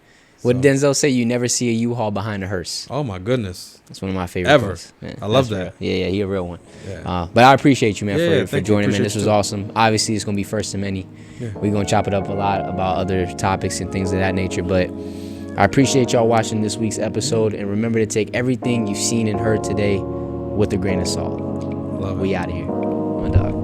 What did Denzel say? You never see a U-Haul behind a hearse. Oh my goodness! That's one of my favorite Ever. quotes. Man, I love that's that. real. Yeah, he a real one. Yeah. But I appreciate you, man, Yeah, for thank you. joining, man. Appreciate This you was too. awesome. Obviously, it's gonna be first of many. Yeah. We're gonna chop it up a lot about other topics and things of that nature. But I appreciate y'all watching this week's episode, and remember to take everything you've seen and heard today with a grain of salt. Love it. We out of here, my dog.